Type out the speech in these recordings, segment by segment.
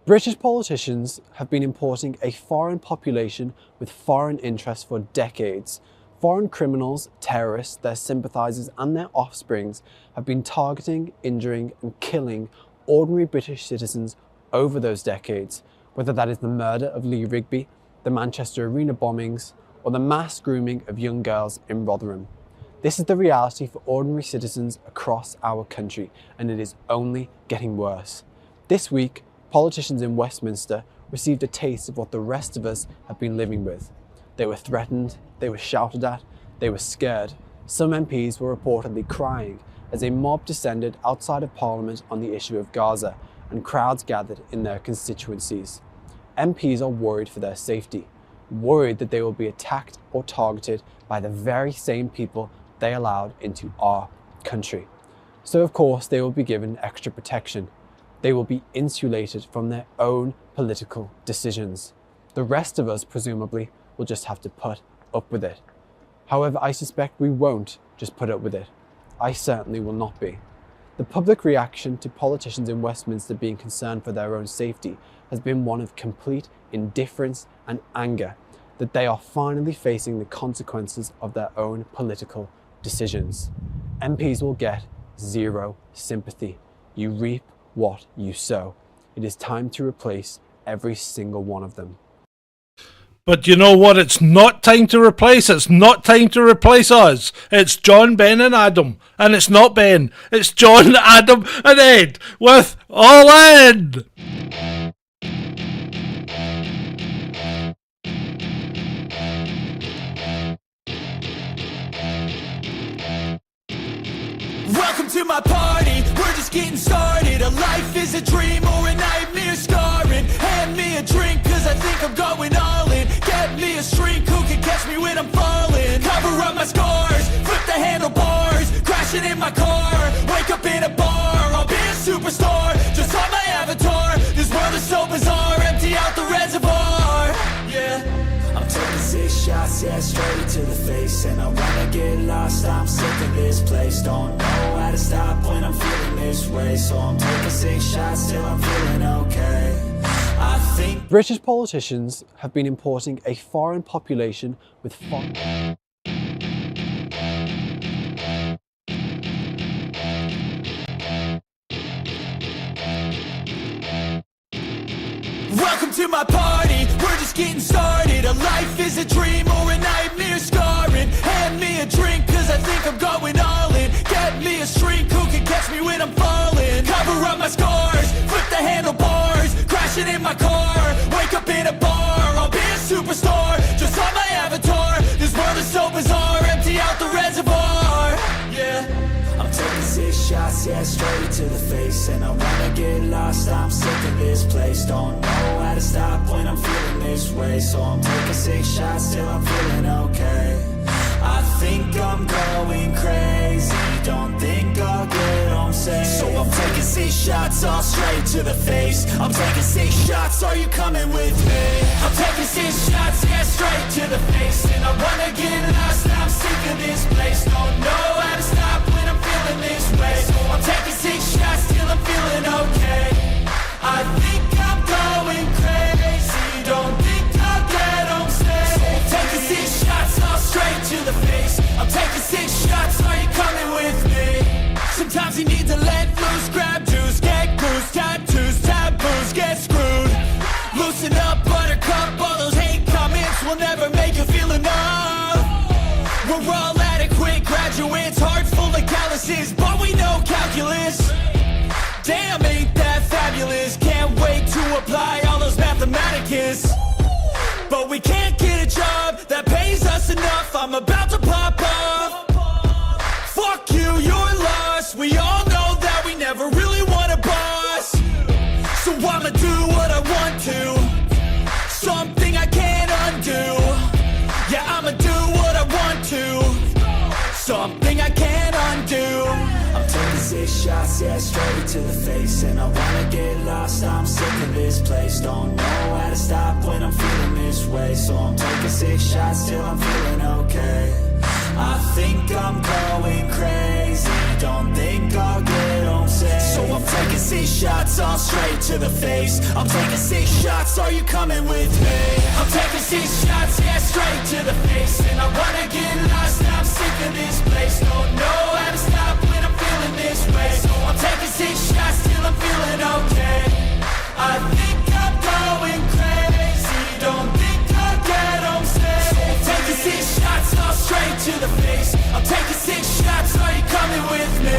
British politicians have been importing a foreign population with foreign interests for decades. Foreign criminals, terrorists, their sympathisers and their offsprings have been targeting, injuring and killing ordinary British citizens over those decades, whether that is the murder of Lee Rigby, the Manchester Arena bombings, or the mass grooming of young girls in Rotherham. This is the reality for ordinary citizens across our country, and it is only getting worse. This week, politicians in Westminster received a taste of what the rest of us have been living with. They were threatened, they were shouted at, they were scared. Some MPs were reportedly crying as a mob descended outside of Parliament on the issue of Gaza, and crowds gathered in their constituencies. MPs are worried for their safety, worried that they will be attacked or targeted by the very same people they allowed into our country. So of course they will be given extra protection. They will be insulated from their own political decisions. The rest of us, presumably, will just have to put up with it. However, I suspect we won't just put up with it. I certainly will not be. The public reaction to politicians in Westminster being concerned for their own safety has been one of complete indifference and anger that they are finally facing the consequences of their own political decisions. MPs will get zero sympathy. You reap what you sow. It is time to replace every single one of them. But you know what? It's not time to replace. It's not time to replace us. It's John, Ben and Adam. And it's not Ben. It's John, Adam and Ed with All In. Welcome to my party, we're just getting started. A life is a dream or a nightmare scarring. Hand me a drink cause I think I'm going all in. Get me a shrink who can catch me when I'm falling. Cover up my scars, flip the handlebars. Crashing in my car, wake up in a bar. I'll be a superstar, just on my avatar. This world is so bizarre, empty out the reservoir. Yeah, I'm taking 6 shots, yeah, straight to the face. And I wanna get lost, I'm sick of this place. Don't know how to stop when I'm feeling this way. So I'm taking 6 shots till I'm feeling okay. I think British politicians have been importing a foreign population with welcome to my party, we're just getting started. A life is a dream or a nightmare scarring. Hand me a drink cause I think I'm going all in. Get me a shrink who can catch me when I'm falling. Cover up my scars, flip the handlebars. Crashing in my car, wake up in a bar. I'll be a superstar, just on my avatar. This world is so bizarre, empty out the reservoir. Yeah, I'm taking 6 shots, yeah, straight to the face. And I wanna get lost, I'm sick of this place. Don't know how to stop when I'm feeling this way. So I'm taking 6 shots till I'm feeling okay. I think I'm going crazy, don't think I'll get home safe. So I'm taking 6 shots all straight to the face. I'm taking 6 shots, are you coming with me? I'm taking 6 shots, yeah, straight to the face. And I wanna get lost, I'm sick of this place. Don't know how to stop when I'm feeling this way. So I'm taking 6 shots till I'm feeling okay. I think I'm going crazy, don't think I'll get home safe. So I'm taking 6 shots all straight to the face. I'm taking 6 shots, are you coming with me? Sometimes you need to let loose, grab juice, get goose, tattoos, taboos, get screwed. Loosen up, buttercup, all those hate comments will never make you feel enough. We're all adequate graduates, heart full of calluses, but we know calculus. Damn, ain't that fabulous? Can't wait to apply all those mathematicus. But we can't get a job that pays us enough. I'm about to pop off. Fuck you, you're lost. We all know that we never really want a boss. So I'ma do what I want to, something I can't undo. Yeah, I'ma do what I want to, something I can't undo. I'm taking 6 shots, yeah, straight to the face. And I wanna get lost, I'm sick of this place. Don't know how to stop when I'm feeling this way. So I'm taking 6 shots till I'm feeling okay. I think I'm going crazy, don't think I'll get home safe. So I'm taking 6 shots all straight to the face. I'm taking 6 shots, are you coming with me? I'm taking 6 shots, yeah, straight to the face. And I wanna get lost, now I'm sick of this place. Don't know how to stop when I'm feeling this way. So I'm taking 6 shots till I'm feeling okay. I think I'm going crazy, don't think I'll get home safe. So I'm taking 6 shots all straight to the face. I'm taking 6 shots, are you coming with me?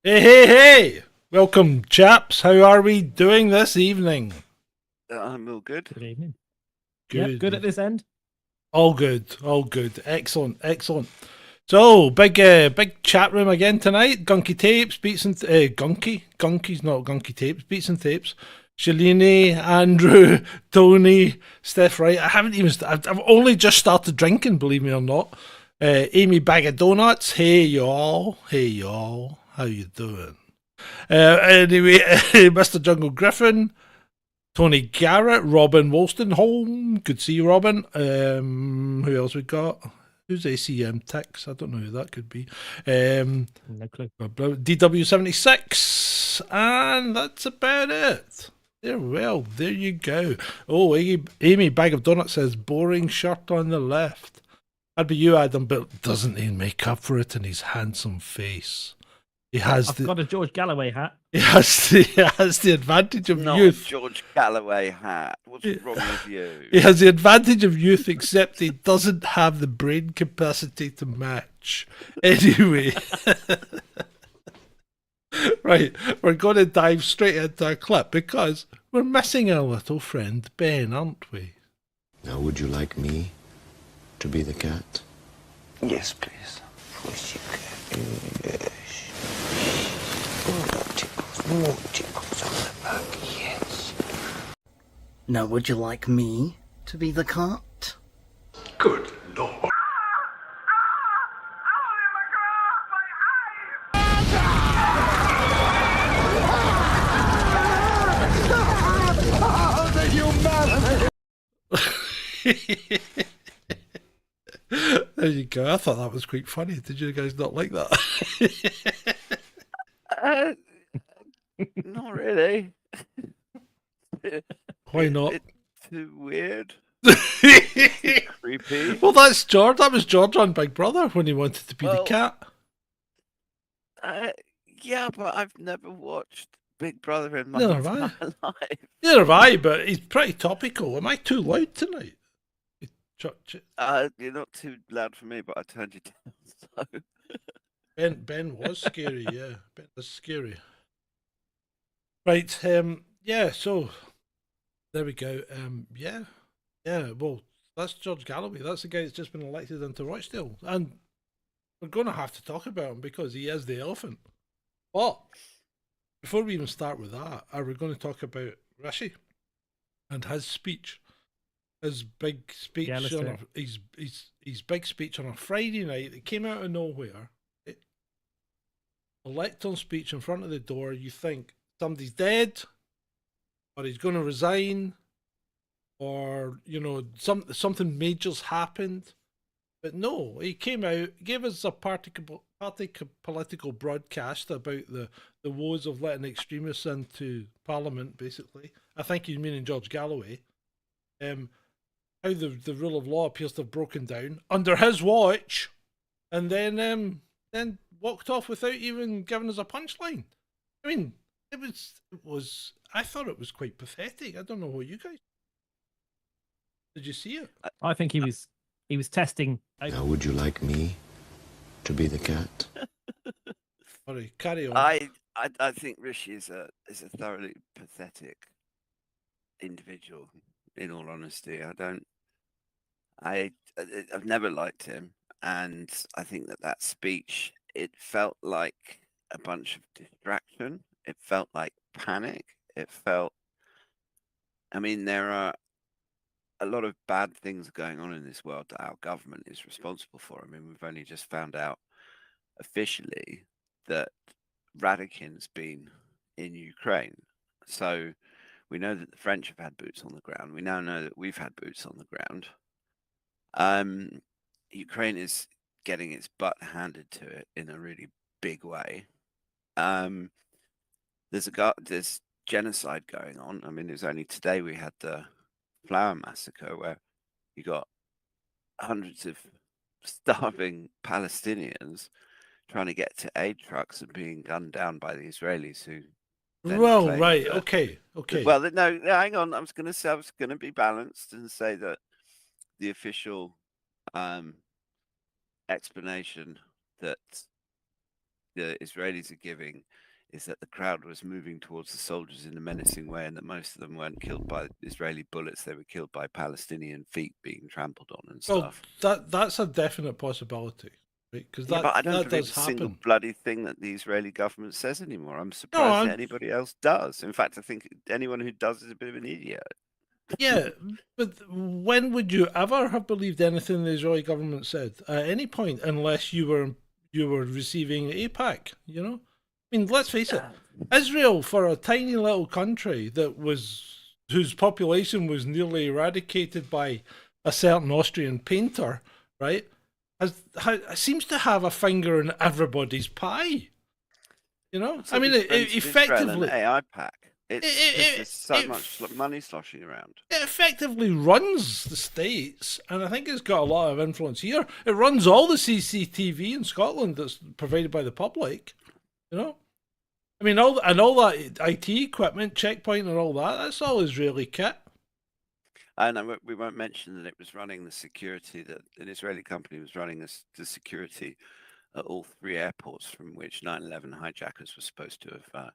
Hey, hey, hey! Welcome, chaps. How are we doing this evening? I'm all good. Good evening. Good. Yep, good at this end. All good. All good. Excellent. Excellent. So, big chat room again tonight. Gunky Tapes, Beats and... Gunky's not Gunky Tapes. Beats and Tapes. Shalini, Andrew, Tony, Steph Wright. I've only just started drinking, believe me or not. Amy Bag of Donuts. Hey, y'all. Hey, y'all. How you doing? Anyway, Mr. Jungle Griffin, Tony Garrett, Robin Wolstenholme. Good to see you, Robin. Who else we got? Who's ACM Tix? I don't know who that could be. No clue. DW76. And that's about it. There you go. Oh, Amy Bag of Donuts says, boring shirt on the left. That'd be you, Adam, but doesn't he make up for it in his handsome face? I've got a George Galloway hat. He has the advantage of Not youth. a George Galloway hat. What's wrong with you? He has the advantage of youth, except he doesn't have the brain capacity to match. Anyway. Right, we're going to dive straight into a clip because we're missing our little friend Ben, aren't we? Now, would you like me to be the cat? Yes, please. Yes. More tickles on the back, yes. Now, would you like me to be the cat? Good Lord. There you go. I thought that was quite funny. Did you guys not like that? Not really. Why not? It's too weird. Creepy. Well, that's George. That was George on Big Brother when he wanted to be the Well, cat. Yeah, but I've never watched Big Brother in my Neither have I. entire life. Neither have I, but he's pretty topical. Am I too loud tonight? You're not too loud for me, but I turned you down. So. Ben was scary, yeah. Ben was scary. Right, yeah, so there we go. Yeah, well, that's George Galloway. That's the guy that's just been elected into Rochdale. And we're going to have to talk about him because he is the elephant. But before we even start with that, are we going to talk about Rishi and his speech? His big speech, Yeah, let's do it. his big speech on a Friday night that came out of nowhere. A lectern speech in front of the door. You think somebody's dead, or he's going to resign, or something major's happened. But no, he came out, gave us a party political broadcast about the woes of letting extremists into Parliament. Basically, I think he's meaning George Galloway. How the rule of law appears to have broken down under his watch, and then walked off without even giving us a punchline. I mean, it was. I thought it was quite pathetic. I don't know what you guys. Did you see it? I think he was testing. Now, would you like me to be the cat? Sorry, carry on. I think Rishi is a thoroughly pathetic individual. In all honesty, I've never liked him, and I think that speech, it felt like a bunch of distraction. It felt like panic. It felt. I mean, there are a lot of bad things going on in this world that our government is responsible for. I mean, we've only just found out officially that Radikin's been in Ukraine. So we know that the French have had boots on the ground. We now know that we've had boots on the ground. Ukraine is getting its butt handed to it in a really big way. There's genocide going on. I mean, it was only today we had the Flower massacre where you got hundreds of starving Palestinians trying to get to aid trucks and being gunned down by the Israelis who. Well, right, okay. Well, no, hang on. I was going to be balanced and say that the official explanation that the Israelis are giving is that the crowd was moving towards the soldiers in a menacing way, and that most of them weren't killed by Israeli bullets; they were killed by Palestinian feet being trampled on and stuff. Well, that's a definite possibility, right? Because but I don't that believe does a single happen. bloody thing that the Israeli government says anymore. I'm surprised that anybody else does. In fact, I think anyone who does is a bit of an idiot. Yeah, but when would you ever have believed anything the Israeli government said at any point, unless you were receiving AIPAC? You know, I mean, let's face it, Israel, for a tiny little country whose population was nearly eradicated by a certain Austrian painter, right, seems to have a finger in everybody's pie. You know, I mean, effectively, AIPAC. It's so much money sloshing around. It effectively runs the States, and I think it's got a lot of influence here. It runs all the CCTV in Scotland that's provided by the public. You know, I mean, all that IT equipment, checkpoint, and all that's all Israeli kit. And we won't mention that it was running the security, that an Israeli company was running the security at all 3 airports from which 9/11 hijackers were supposed to have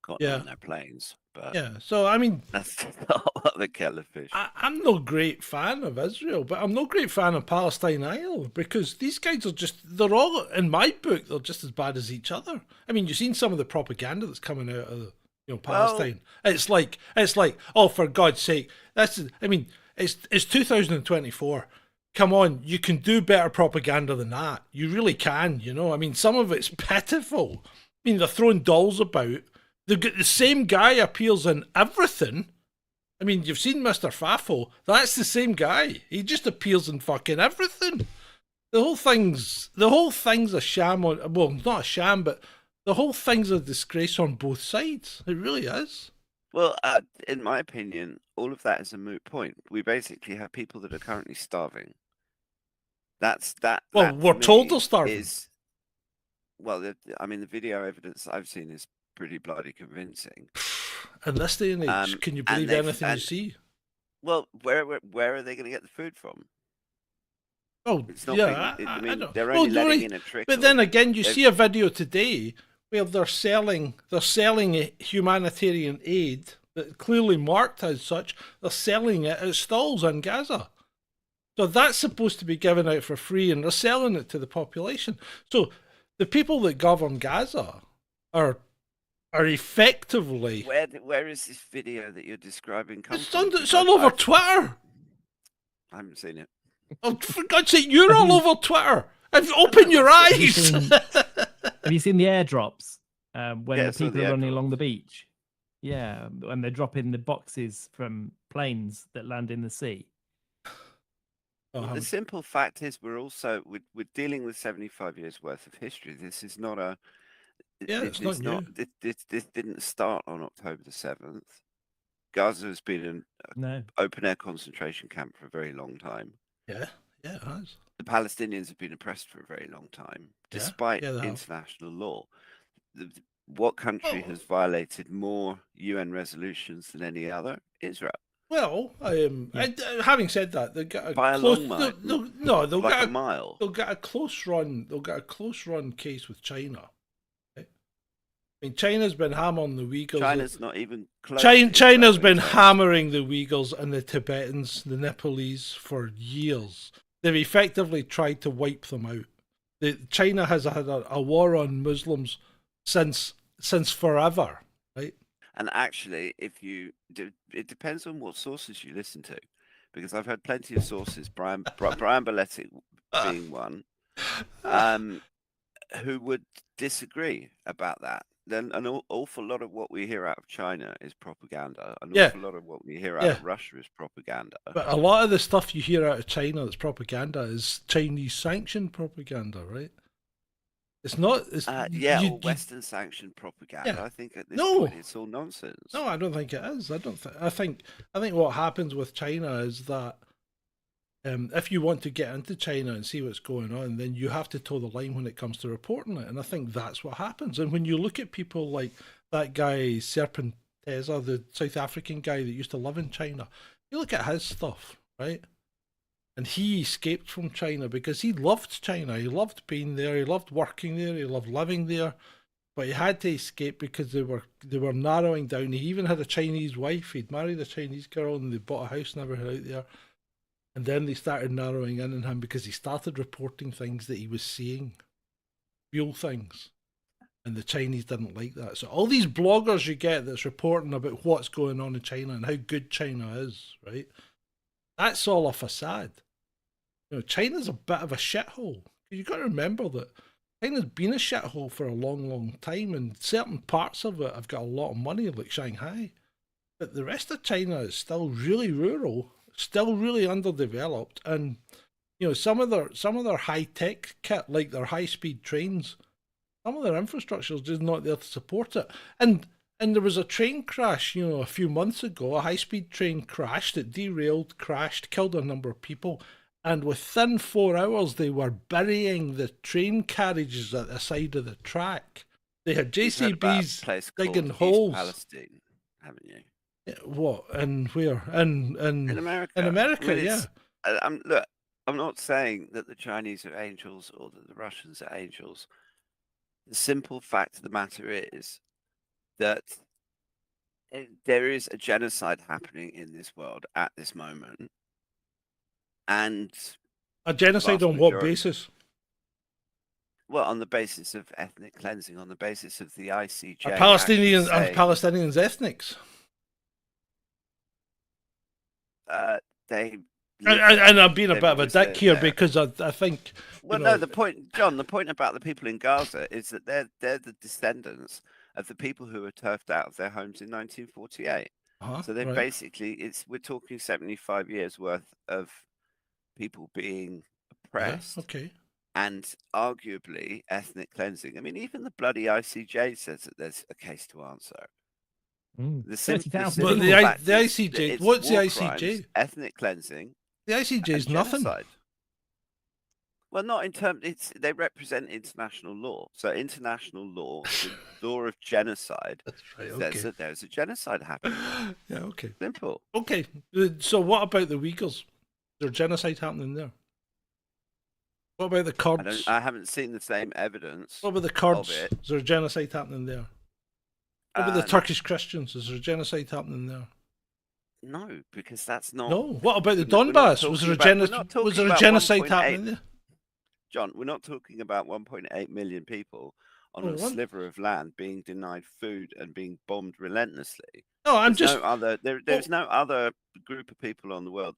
gotten on their planes. But yeah, so I mean, that's not the kettle of fish. I'm no great fan of Israel, but I'm no great fan of Palestine either, because these guys are they're all, in my book, they're just as bad as each other. I mean, you've seen some of the propaganda that's coming out of Palestine. Well, it's like, oh, for God's sake, it's 2024. Come on, you can do better propaganda than that. You really can, you know. I mean, some of it's pitiful. I mean, they're throwing dolls about. The same guy appears in everything. I mean, you've seen Mr. Fafo. That's the same guy. He just appears in fucking everything. The whole thing's a sham not a sham, but the whole thing's a disgrace on both sides. It really is. Well, in my opinion, all of that is a moot point. We basically have people that are currently starving. Well, we're told they're starving. I mean, the video evidence I've seen is pretty bloody convincing. In this day and age, can you believe anything you see? Well, where are they going to get the food from? Oh, it's not I know. They're only letting in a trickle. But then again, you see a video today where they're selling humanitarian aid that clearly marked as such. They're selling it at stalls in Gaza. So that's supposed to be given out for free, and they're selling it to the population. So the people that govern Gaza are effectively. Where is this video that you're describing? It's all over Twitter. I haven't seen it. Oh, for God's sake, you're all over Twitter. Open your eyes. Have you seen the airdrops when the people are running along the beach? Yeah, when they're dropping the boxes from planes that land in the sea. Well, the simple fact is, we're dealing with 75 years worth of history. This is not a. It's not new. This didn't start on October the 7th. Gaza has been an open air concentration camp for a very long time. Yeah, it has. The Palestinians have been oppressed for a very long time, despite international law. What country has violated more UN resolutions than any other? Israel. Well, having said that, they got by a long mile. They'll like get a mile. They'll get a close run. They'll get a close run case with China. Right? I mean, China's been hammering the Uyghurs. China's not even close. China's been hammering the Uyghurs and the Tibetans, the Nepalese for years. They've effectively tried to wipe them out. China has had a war on Muslims since forever, right? And actually, it depends on what sources you listen to, because I've heard plenty of sources, Brian Belletti being one, who would disagree about that. then an awful lot of what we hear out of China is propaganda. An Yeah. awful lot of what we hear out Yeah. of Russia is propaganda. But a lot of the stuff you hear out of China that's propaganda is Chinese sanctioned propaganda, right? It's not. It's, or Western sanctioned propaganda. Yeah. I think at this No. point it's all nonsense. No, I don't think it is. I think what happens with China is that if you want to get into China and see what's going on, then you have to toe the line when it comes to reporting it. And I think that's what happens. And when you look at people like that guy Serpenteza, the South African guy that used to live in China, you look at his stuff, right? And he escaped from China because he loved China. He loved being there. He loved working there. He loved living there. But he had to escape because they were narrowing down. He even had a Chinese wife. He'd married a Chinese girl and they bought a house and everything out there. And then they started narrowing in on him because he started reporting things that he was seeing, real things. And the Chinese didn't like that. So all these bloggers you get that's reporting about what's going on in China and how good China is, right? That's all a facade. You know, China's a bit of a shithole. You've got to remember that China's been a shithole for a long, long time, and certain parts of it have got a lot of money, like Shanghai. But the rest of China is still really rural, still really underdeveloped, and you know, some of their high tech kit, like their high speed trains, some of their infrastructure is just not there to support it. And there was a train crash, you know, a few months ago. A high speed train crashed. It derailed, crashed, killed a number of people. And within 4 hours, they were burying the train carriages at the side of the track. They had JCBs digging holes. Palestine, haven't you? What? And where? In America. In America, I mean, yeah. Look, I'm not saying that the Chinese are angels or that the Russians are angels. The simple fact of the matter is that there is a genocide happening in this world at this moment. And a genocide on what basis? Well, on the basis of ethnic cleansing, on the basis of the ICJ. Are Palestinians ethnics? And I'm being a bit of a dick here because I think. Well, no, the point about the people in Gaza is that they're the descendants of the people who were turfed out of their homes in 1948. So they basically, we're talking 75 years worth of people being oppressed. Yeah, okay. And arguably ethnic cleansing. I mean, even the bloody ICJ says that there's a case to answer. The ICJ, what's the ICJ? Crimes, ethnic cleansing. The ICJ is nothing. Well, not in terms. They represent international law. So international law, the law of genocide. That's right. Okay. Says that there's a genocide happening. Yeah. Okay. Simple. Okay. So what about the Uyghurs? Is there genocide happening there? What about the Kurds? I haven't seen the same evidence. What about the Kurds? Is there a genocide happening there? What about the Turkish Christians? Is there a genocide happening there? No, because that's not. No. What about the Donbass? Was there a genocide happening there? John, we're not talking about 1.8 million people on a sliver of land being denied food and being bombed relentlessly. No, there's no other group of people in the world.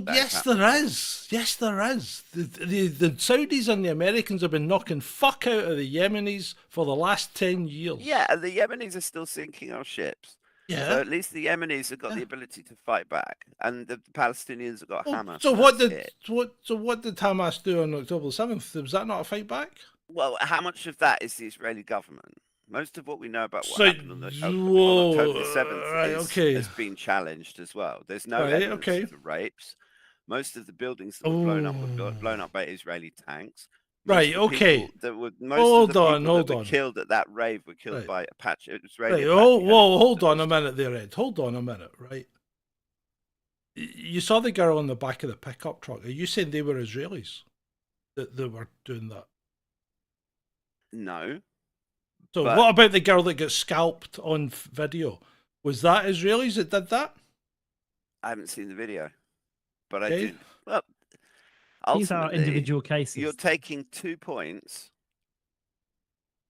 Yes, there is. Yes, there is. The Saudis and the Americans have been knocking fuck out of the Yemenis for the last 10 years. Yeah, and the Yemenis are still sinking our ships. Yeah. So at least the Yemenis have got the ability to fight back, and the Palestinians have got Hamas. So what did Hamas do on October 7th? Was that not a fight back? Well, how much of that is the Israeli government? Most of what we know about what happened on October 7th has been challenged as well. There's no evidence of the rapes. Most of the buildings that were blown up were blown up by Israeli tanks. Hold on. Killed at that rave were killed by Apache. Israeli. Hold on a minute there, Ed. Hold on a minute, right? You saw the girl on the back of the pickup truck. Are you saying they were Israelis that they were doing that? No. So what about the girl that got scalped on video? Was that Israelis that did that? I haven't seen the video, but I did. Well, these are individual cases. You're taking 2 points.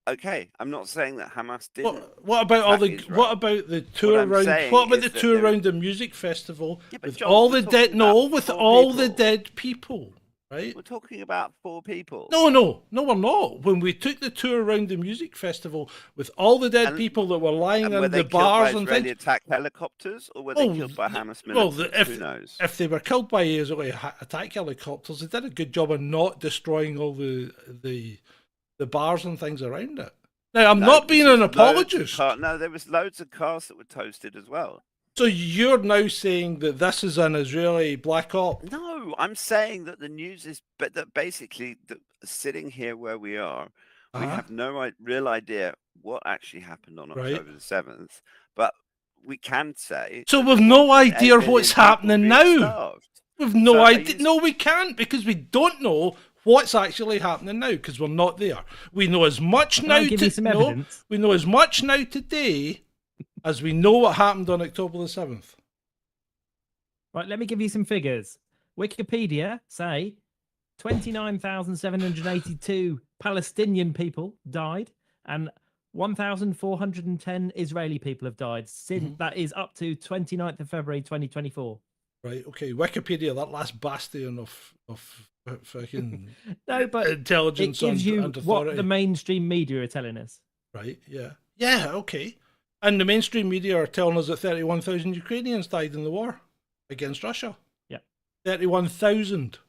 Okay, I'm not saying that Hamas didn't. What about the tour around? What about the tour around the music festival with all the dead? No, with all the dead people. right? We're talking about 4 people. No, we're not. When we took the tour around the music festival with all the dead people that were lying And in were the they killed by bars and Israeli things. attack helicopters, or were they killed by Hamas militants? Who knows? If they were killed by Israeli attack helicopters, they did a good job of not destroying all the bars and things around it. Now, I'm not being an apologist. No, there was loads of cars that were toasted as well. So you're now saying that this is an Israeli black op? No, I'm saying that the news is, but that basically, sitting here where we are, we have no real idea what actually happened on October the 7th, but we can say. So we've no idea what's happening now. We've no idea. No, we can't, because we don't know what's actually happening now, because we're not there. We know as much now. We know as much now today as we know what happened on October the 7th. Right, let me give you some figures. Wikipedia say 29,782 Palestinian people died and 1,410 Israeli people have died since that is up to 29th of February 2024. Right, okay. Wikipedia, that last bastion of fucking no, but intelligence it gives you and what authority. the mainstream media are telling us. Right, yeah. Yeah, okay. And the mainstream media are telling us that 31,000 Ukrainians died in the war against Russia. Yeah. 31,000.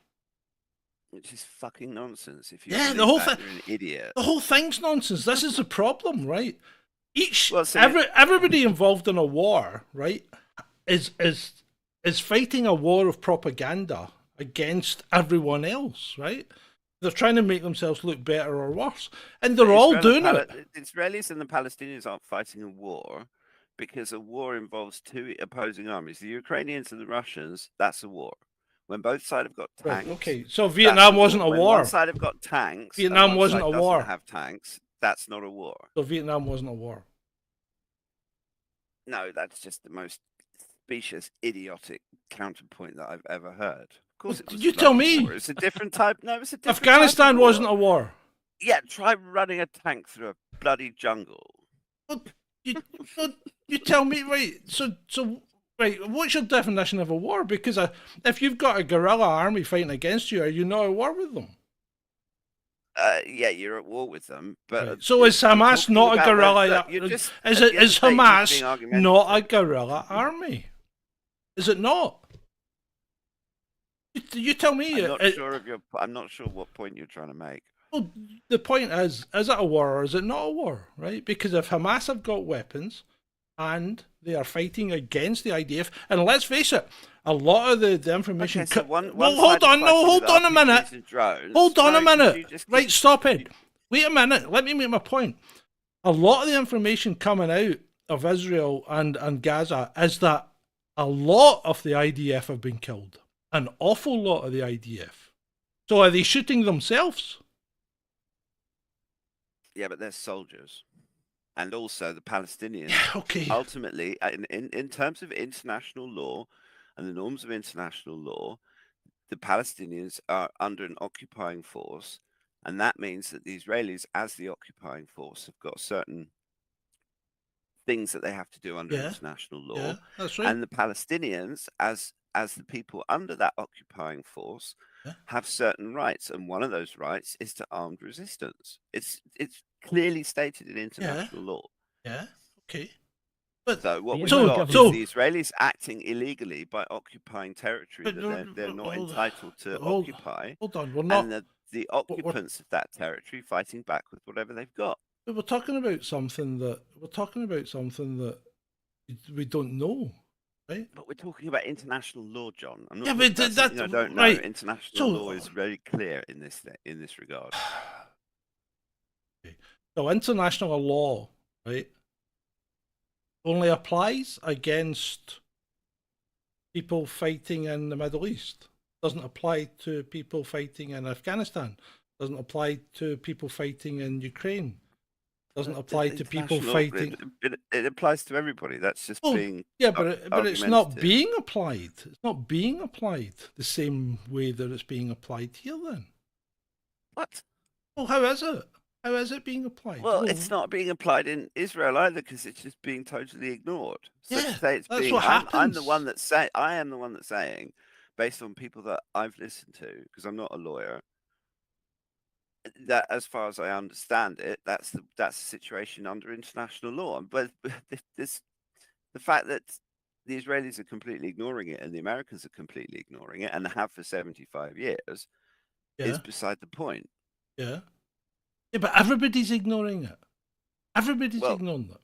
Which is fucking nonsense. If you the whole thing, you're an idiot. The whole thing's nonsense. This is the problem, right? Everybody involved in a war, right, is fighting a war of propaganda against everyone else, right? They're trying to make themselves look better or worse. And they're all doing it. The Israelis and the Palestinians aren't fighting a war because a war involves 2 opposing armies. The Ukrainians and the Russians, that's a war. When both sides have got tanks. Right, okay, so Vietnam wasn't a war. When one side have got tanks. Vietnam wasn't a war. Have tanks. That's not a war. So Vietnam wasn't a war. No, that's just the most specious, idiotic counterpoint that I've ever heard. Of course, it was you tell me. War. It's a different type. No, it's a different Afghanistan type of war. wasn't a war. Yeah, try running a tank through a bloody jungle. You tell me, right? So, right. What's your definition of a war? Because if you've got a guerrilla army fighting against you, are you not at war with them? Yeah, you're at war with them, but right. So is Hamas not a guerrilla? Is Hamas not a guerrilla army? Is it not? You tell me. I'm not sure what point you're trying to make. Well, the point is it a war or is it not a war, right? Because if Hamas have got weapons and they are fighting against the IDF, and let's face it, a lot of the information... Okay, so hold on a minute. Right, stop it. Wait a minute. Let me make my point. A lot of the information coming out of Israel and Gaza is that a lot of the IDF have been killed. An awful lot of the IDF. So are they shooting themselves? Yeah, but they're soldiers. And also the Palestinians. Okay. Ultimately, in terms of international law and the norms of international law, the Palestinians are under an occupying force. And that means that the Israelis, as the occupying force, have got certain things that they have to do under international law. Yeah, that's right. And the Palestinians, as the people under that occupying force, have certain rights, and one of those rights is to armed resistance. It's clearly stated in international law. Yeah. Okay. But so what we've got is the Israelis acting illegally by occupying territory that they're not entitled to occupy. Hold on, we're not. And the occupants of that territory fighting back with whatever they've got. But we're talking about something that we don't know. Right? But we're talking about international law, John. I'm not yeah, but that I don't know. Right. International law is very clear in this regard. Okay. So international law, right, only applies against people fighting in the Middle East. Doesn't apply to people fighting in Afghanistan. Doesn't apply to people fighting in Ukraine. Doesn't apply to people fighting. It applies to everybody. That's just being. Yeah, but it's not being applied. It's not being applied the same way that it's being applied here. Then. What? Well, how is it? How is it being applied? Well, it's not being applied in Israel either because it's just being totally ignored. So yeah, to say it's that's being, what happens. I am the one that's saying based on people that I've listened to, because I'm not a lawyer, that, as far as I understand it, that's the situation under international law. But this, the fact that the Israelis are completely ignoring it and the Americans are completely ignoring it and have for 75 years is beside the point. Yeah, but everybody's ignoring it. Everybody's ignoring it.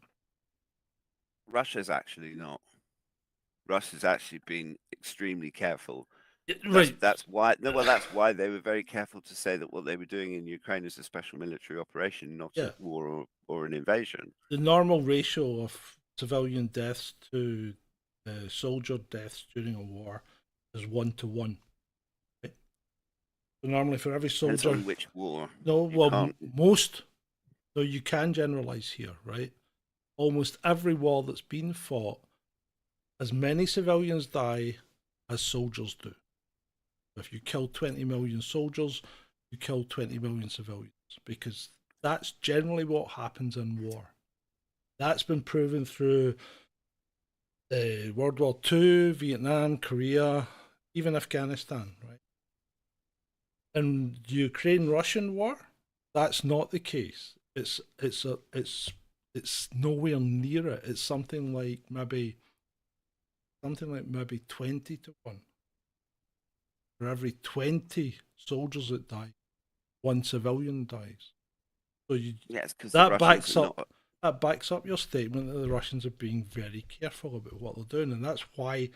Russia's actually not. Russia's actually been extremely careful. Right. That's why. No, well, that's why they were very careful to say that what they were doing in Ukraine is a special military operation, not a war or an invasion. The normal ratio of civilian deaths to soldier deaths during a war is 1 to 1. Right? So normally, for every soldier, depends on which war. No, well, most. So you can generalize here, right? Almost every war that's been fought, as many civilians die as soldiers do. If you kill 20 million soldiers, you kill 20 million civilians, because that's generally what happens in war. That's been proven through World War II, Vietnam, Korea, even Afghanistan, right? In the Ukraine-Russian war, that's not the case. It's nowhere near it. It's something like maybe 20 to 1. For every 20 soldiers that die, 1 civilian dies. So that backs up your statement that the Russians are being very careful about what they're doing, and that's why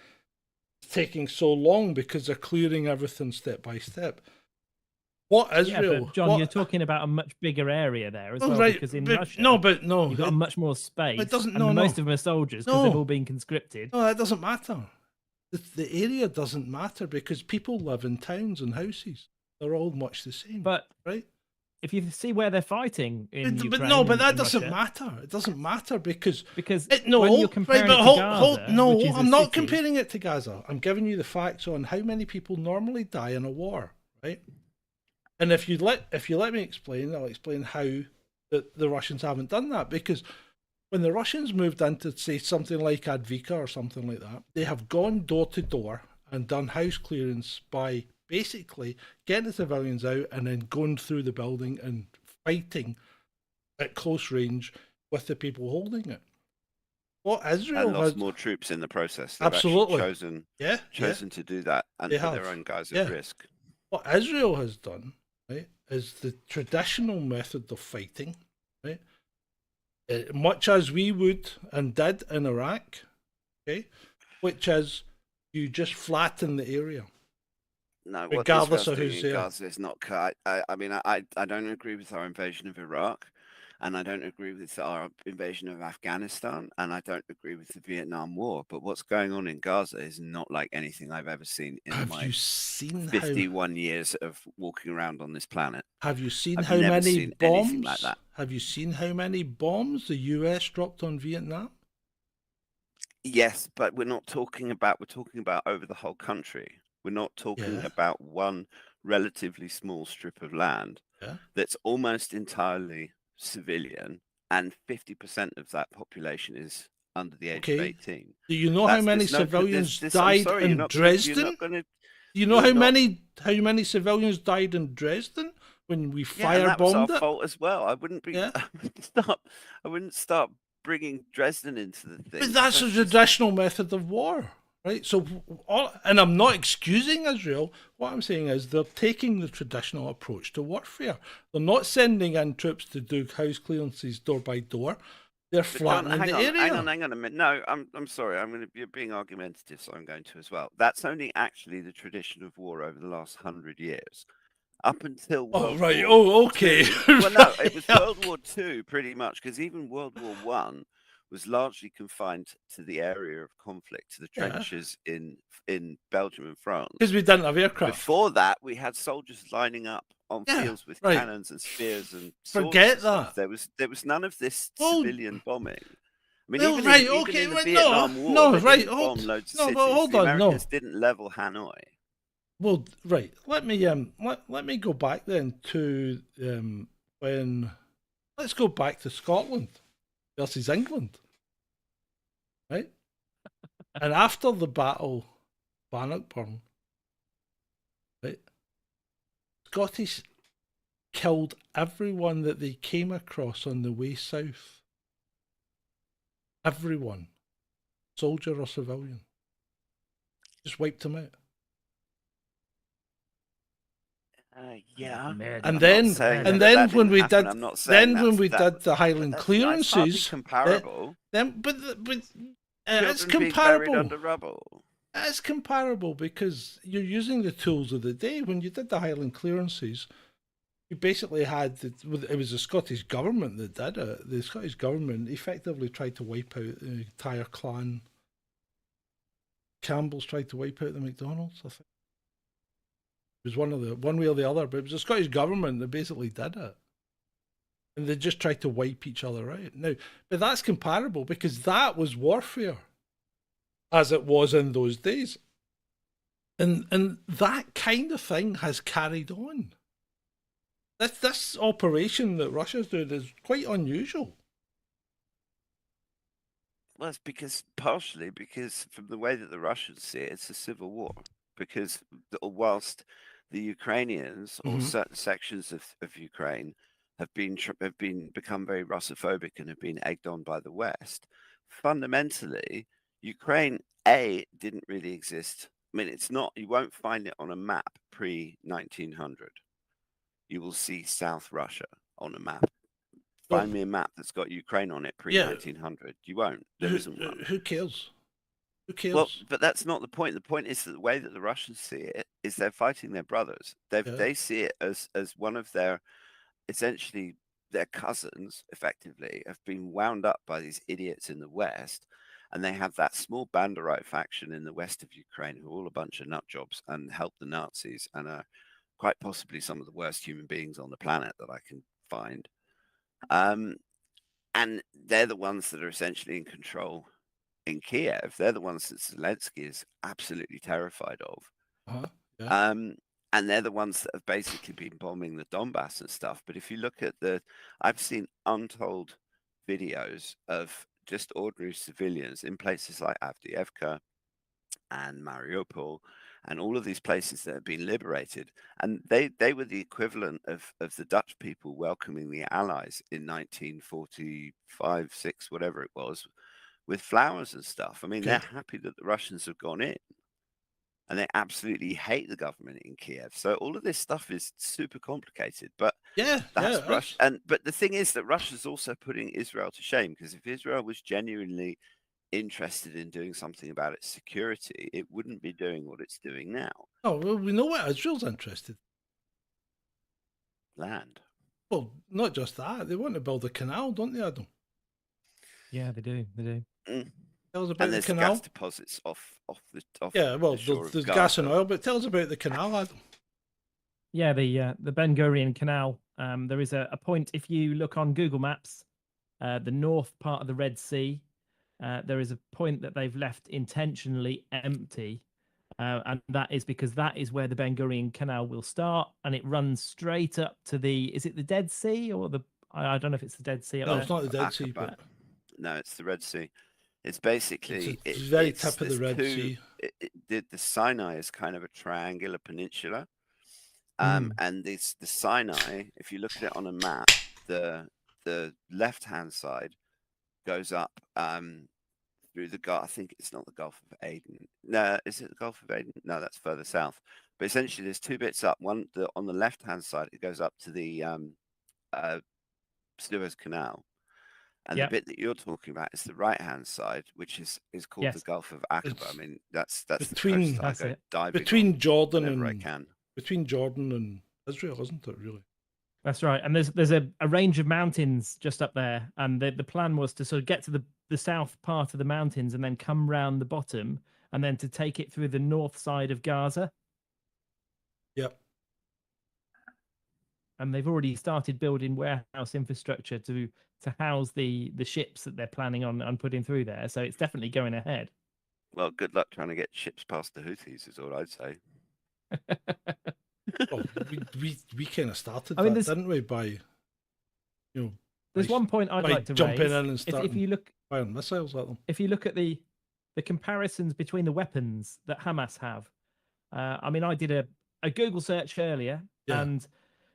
it's taking so long, because they're clearing everything step by step. What Israel? Yeah, but John, you're talking about a much bigger area there as well, right, because in Russia, you've got much more space. It doesn't. Most of them are soldiers because they've all been conscripted. No, that doesn't matter. The area doesn't matter, because people live in towns and houses. They're all much the same. But right, if you see where they're fighting in Ukraine, but that doesn't matter. It doesn't matter because when you're comparing it to Gaza, I'm not comparing it to Gaza. I'm giving you the facts on how many people normally die in a war, right? And if you let me explain, I'll explain how the Russians haven't done that. Because when the Russians moved into, say, something like Advika or something like that, they have gone door to door and done house clearance by basically getting the civilians out and then going through the building and fighting at close range with the people holding it. What Israel and lost more troops in the process. They've absolutely chosen to do that and put their own guys at risk. What Israel has done, right, is the traditional method of fighting, right? Much as we would and did in Iraq, okay, which is you just flatten the area. No, regardless of who's there. Gaza is not. I mean, I don't agree with our invasion of Iraq, and I don't agree with our invasion of Afghanistan, and I don't agree with the Vietnam War. But what's going on in Gaza is not like anything I've ever seen in my 51 years of walking around on this planet. Have you seen how many bombs? Like that. Have you seen how many bombs the US dropped on Vietnam? Yes, but we're talking about over the whole country. We're not talking about one relatively small strip of land that's almost entirely civilian, and 50% of that population is under the age of 18. Do you know how many civilians died in Dresden? Do you know how many civilians died in Dresden when we firebombed it? That was our fault as well. I wouldn't start bringing Dresden into the thing. But that's a traditional method of war. Right, so and I'm not excusing Israel. What I'm saying is they're taking the traditional approach to warfare. They're not sending in troops to do house clearances door by door. They're flattening the area. Hang on a minute. No, I'm sorry. You're being argumentative, so I'm going to as well. That's only actually the tradition of war over the last 100 years. Up until World War II. Okay. Well, no, it was World War II pretty much, because even World War I was largely confined to the area of conflict, to the trenches in Belgium and France. Because we didn't have aircraft. Before that, we had soldiers lining up on fields with cannons and spears and swords. Forget that. There was none of this civilian bombing. I mean, hold on, the Americans didn't level Hanoi. Well, right. Let me go back then to let's go back to Scotland versus England, right? And after the Battle of Bannockburn, right? Scottish killed everyone that they came across on the way south. Everyone, soldier or civilian, just wiped them out. Yeah, and then when we did the Highland clearances, comparable. It's comparable. Under rubble. It's comparable because you're using the tools of the day. When you did the Highland clearances, you basically had it was the Scottish government that did it. The Scottish government effectively tried to wipe out the entire clan. Campbell's tried to wipe out the McDonald's, I think. It was one way or the other, but it was the Scottish government that basically did it. And they just tried to wipe each other out. Now, but that's comparable because that was warfare as it was in those days. And that kind of thing has carried on. This operation that Russia's doing is quite unusual. Well, it's partially because from the way that the Russians see it, it's a civil war. Because whilst the Ukrainians or certain sections of Ukraine have become very Russophobic and have been egged on by the West, fundamentally, Ukraine didn't really exist. I mean, it's not. You won't find it on a map pre-1900. You will see South Russia on a map. Find me a map that's got Ukraine on it pre-1900. You won't. There isn't one. Who cares? Who cares? Well, but that's not the point. The point is that the way that the Russians see it is they're fighting their brothers. They see it as one of their, essentially their cousins, effectively, have been wound up by these idiots in the West, and they have that small Banderite faction in the west of Ukraine who are all a bunch of nut jobs and help the Nazis and are quite possibly some of the worst human beings on the planet that I can find. And they're the ones that are essentially in control in Kiev. They're the ones that Zelensky is absolutely terrified of. And they're the ones that have basically been bombing the Donbass and stuff. But if you look at I've seen untold videos of just ordinary civilians in places like Avdiivka and Mariupol and all of these places that have been liberated. And they were the equivalent of the Dutch people welcoming the Allies in 1945, 6, whatever it was, with flowers and stuff. I mean, they're happy that the Russians have gone in. And they absolutely hate the government in Kiev. So all of this stuff is super complicated. But that's Russia. But the thing is that Russia's also putting Israel to shame, because if Israel was genuinely interested in doing something about its security, it wouldn't be doing what it's doing now. Oh, well, we know what Israel's interested. Land. Well, not just that. They want to build a canal, don't they, Adam? Yeah, they do. Tell us about and there's the canal. Gas deposits off the there's gas and oil, but tell us about the canal, Adam. Yeah, the Ben Gurion Canal. There is a point, if you look on Google Maps, the north part of the Red Sea, there is a point that they've left intentionally empty, and that is because that is where the Ben Gurion Canal will start, and it runs straight up to is it the Dead Sea or I don't know if it's the Dead Sea. No, it's not the Dead Sea, but no, it's the Red Sea. It's basically it's very tip of the Red Sea. The Sinai is kind of a triangular peninsula, and the Sinai, if you look at it on a map, the left-hand side goes up through the Gulf. I think it's not the Gulf of Aden. No, is it the Gulf of Aden? No, that's further south. But essentially, there's two bits up. One on the left-hand side, it goes up to the Suez Canal. And the bit that you're talking about is the right-hand side, which is called the Gulf of Aqaba. I mean, that's between the coast I go diving between Jordan and Israel, isn't it? Really? That's right. And there's a range of mountains just up there, and the plan was to sort of get to the south part of the mountains and then come round the bottom, and then to take it through the north side of Gaza. Yep. And they've already started building warehouse infrastructure to house the ships that they're planning on putting through there. So it's definitely going ahead. Well, good luck trying to get ships past the Houthis is all I'd say. Well, we kind of started that, didn't we? By there's one point I'd like to jumping raise. In and starting if you look firing missiles at them. If you look at the comparisons between the weapons that Hamas have, I mean, I did a Google search earlier, Yeah. and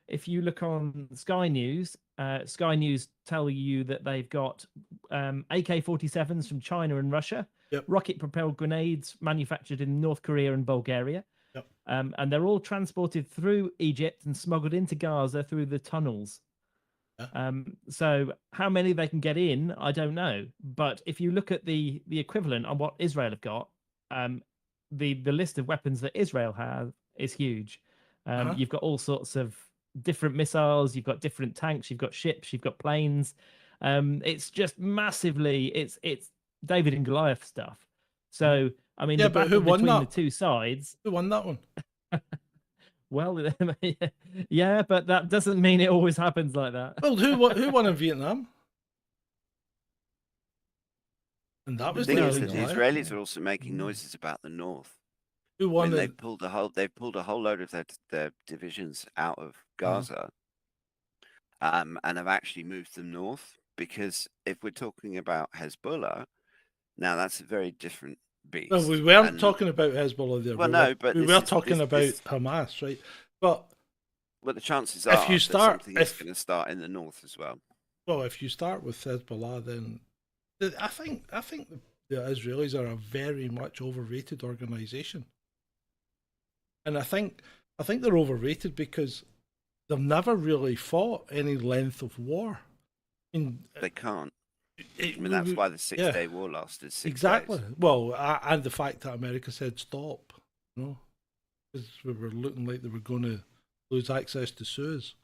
if you look on Sky News tell you that they've got AK-47s from China and Russia, Yep. rocket-propelled grenades manufactured in North Korea and Bulgaria, Yep. and they're all transported through Egypt and smuggled into Gaza through the tunnels. Yeah. So how many they can get in, I don't know. But if you look at the equivalent on what Israel have got, the list of weapons that Israel have is huge. You've got all sorts of different missiles, you've got different tanks, you've got ships, you've got planes. It's just massively, it's David and Goliath stuff. So I mean, Yeah, the but battle who won between that? the two sides. Who won that one? Well, yeah, but that doesn't mean it always happens like that. Well, who won in Vietnam? And that The was thing is David that and the Goliath. Israelis are also making noises about the north. Who I won mean, it? they've pulled a whole load of their divisions out of Uh-huh. Gaza, and have actually moved them north. Because if we're talking about Hezbollah, now that's a very different beast. Well, we weren't and- talking about Hezbollah there. Well, we no, were, but we this were is- talking this- about this- Hamas, right? But Well, the chances If are you that start- something is if- going to start in the north as well. well, if you start with Hezbollah, then I think the Israelis are a very much overrated organization, and I think they're overrated because they've never really fought any length of war. I mean, They can't. I it- mean, that's why the yeah. Six-Day War lasted 6 Exactly. days. Well, and the fact that America said stop, you know, because we were looking like they were going to lose access to Suez.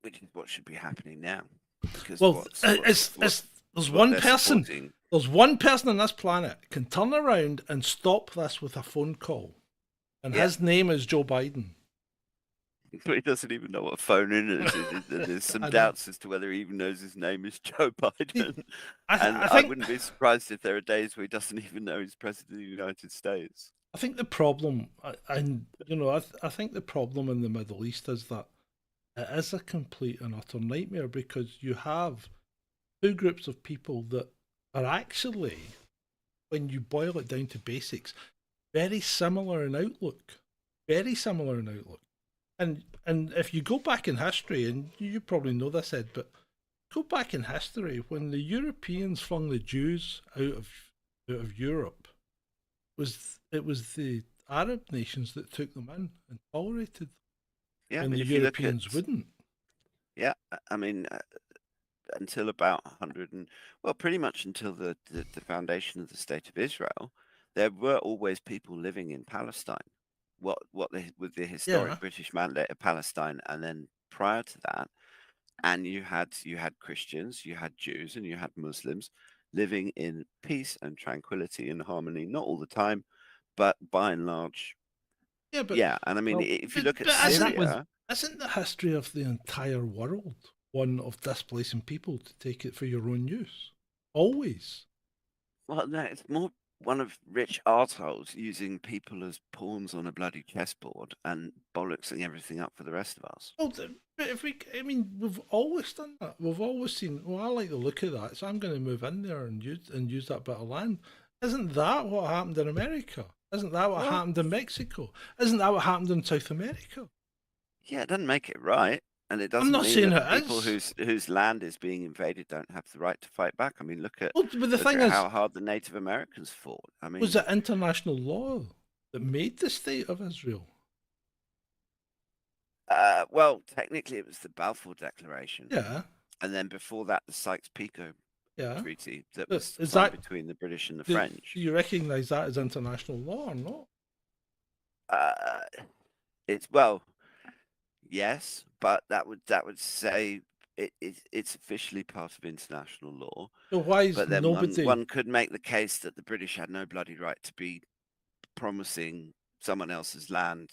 Which is what should be happening now. Because Well, there's one person. There's one person on this planet can turn around and stop this with a phone call, and Yeah. his name is Joe Biden. He doesn't even know what a phone is. There's some I know. doubts as to whether he even knows his name is Joe Biden. And I I think wouldn't be surprised if there are days where he doesn't even know he's president of the United States. I think the problem, and you know, I think the problem in the Middle East is that it is a complete and utter nightmare because you have two groups of people that are actually, when you boil it down to basics, very similar in outlook. Very similar in outlook. And if you go back in history, and you probably know this, Ed, but go back in history, when the Europeans flung the Jews out of Europe, it was the Arab nations that took them in and tolerated them, Yeah, and but the if you look Europeans at, wouldn't. yeah, I mean, until about 100 and, well, pretty much until the foundation of the State of Israel, there were always people living in Palestine. With the historic Yeah. British mandate of Palestine, and then prior to that, and you had Christians, you had Jews, and you had Muslims living in peace and tranquility and harmony. Not all the time, but by and large, Yeah, but yeah. And I mean, Well, if you but- look at but as that Syria, isn't the history of the entire world one of displacing people to take it for your own use? Always. well, no, it's more one of rich arseholes using people as pawns on a bloody chessboard and bollocksing everything up for the rest of us. Well, but we've always done that. We've always seen, well, I like the look of that, so I'm going to move in there and use that bit of land. Isn't that what happened in America? Isn't that what happened in Mexico? Isn't that what happened in South America? Yeah, it doesn't make it right, and it doesn't not mean saying that it people is. whose land is being invaded don't have the right to fight back. I mean, look at Well, but the look thing at is, how hard the Native Americans fought. I mean, was it international law that made the state of Israel? well, technically, it was the Balfour Declaration, Yeah, and then before that, the Sykes-Picot yeah. Treaty that But was is signed that- between the British and the Do French. you recognise that as international law or not? It's well, yes, but that would say it's officially part of international law. So why is But then nobody? one could make the case that the British had no bloody right to be promising someone else's land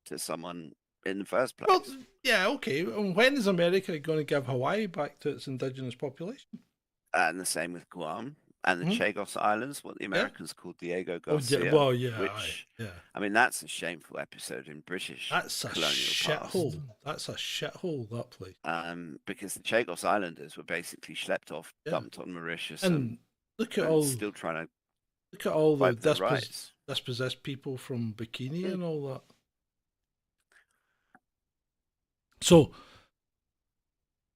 to someone in the first place. Well, yeah, okay. And when is America going to give Hawaii back to its indigenous population? And the same with Guam and the Mhm. Chagos Islands, what the Americans called Diego Oh, Garcia. yeah, well, yeah, which, yeah. I mean, that's a shameful episode in British That's a colonial shithole. past. That's a shithole, that place. Because the Chagos Islanders were basically schlepped off, Yeah. dumped on Mauritius, And look at and all, still trying to look at all the fight for their rights. dispossessed people from Bikini and all that. So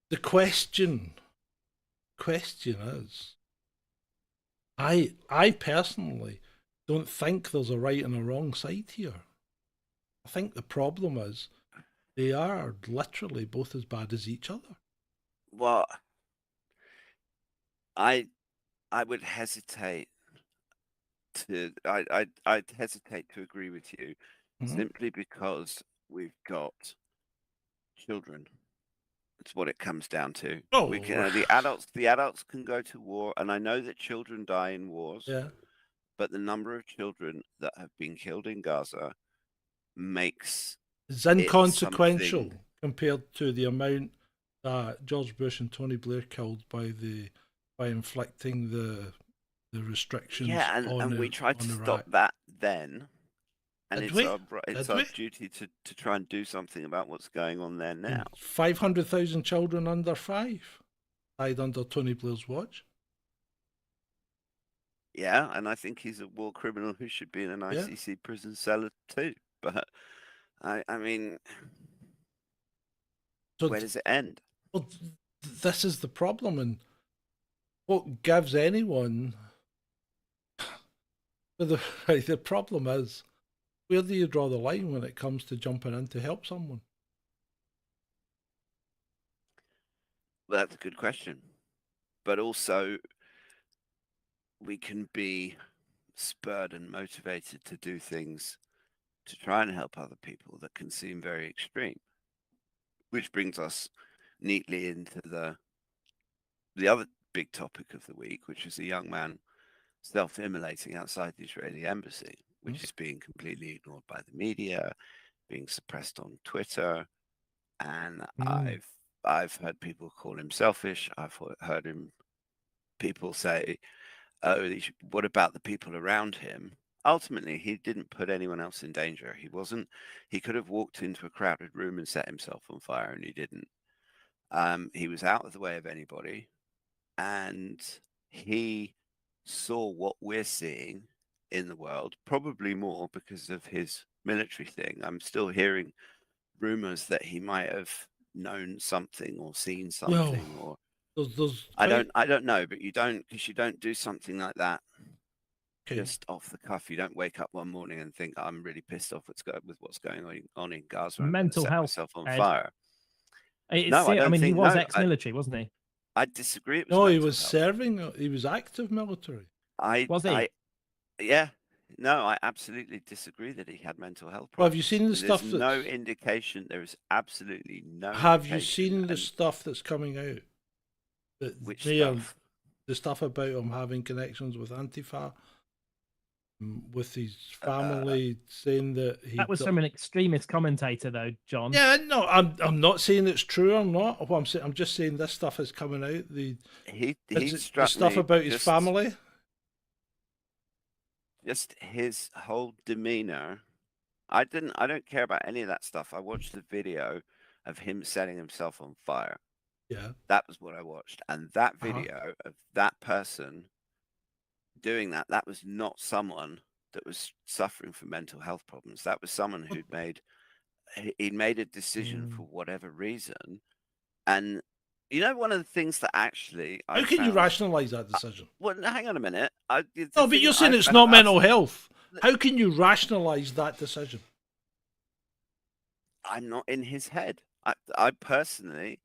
the question is, I personally don't think there's a right and a wrong side here. I think the problem is they are literally both as bad as each other. Well, I would hesitate I'd hesitate to agree with you simply because we've got children. It's what it comes down to. Oh, We can the adults can go to war, and I know that children die in wars. yeah. But the number of children that have been killed in Gaza makes It's inconsequential something- compared to the amount that George Bush and Tony Blair killed by inflicting the restrictions. Yeah, and we tried to stop that then, and Did it's we? our duty to try and do something about what's going on there now. 500,000 children under 5 died under Tony Blair's watch. Yeah, and I think he's a war criminal who should be in an ICC prison cell too. But I mean, So where does it end? Well, this is the problem, and what gives anyone the problem is, where do you draw the line when it comes to jumping in to help someone? Well, that's a good question. But also, we can be spurred and motivated to do things to try and help other people that can seem very extreme. Which brings us neatly into the other big topic of the week, which is a young man self-immolating outside the Israeli embassy, which is being completely ignored by the media, being suppressed on Twitter, and I've heard people call him selfish. I've heard people say, "Oh, what about the people around him?" Ultimately, he didn't put anyone else in danger. He could have walked into a crowded room and set himself on fire, and he didn't. He was out of the way of anybody, and he saw what we're seeing in the world, probably more because of his military thing. I'm still hearing rumors that he might have known something or seen something, or I don't know, but you don't do something like that just off the cuff. You don't wake up one morning and think, I'm really pissed off with what's going on in Gaza. Mental health, myself on Ed. fire. No, I mean, he was ex-military, wasn't he? I disagree. No, he was serving. He was active military. Was he? Yeah. No, I absolutely disagree that he had mental health problems. Well, have you seen the stuff? There's no indication. There is absolutely no. Have you seen the stuff that's coming out? Which stuff? The stuff about him having connections with Antifa, with his family, saying that that was from an extremist commentator, though, John. Yeah, no, I'm not saying it's true or not. I'm just saying this stuff is coming out. The stuff about his family. Just his whole demeanor. I don't care about any of that stuff. I watched the video of him setting himself on fire. Yeah. That was what I watched. And that video of that person doing that was not someone that was suffering from mental health problems. That was someone who'd made a decision for whatever reason. And you know, one of the things that actually how can you rationalize that decision? Well, hang on a minute. No, but you're saying it's not mental health. How can you rationalize that decision? I'm not in his head. I personally,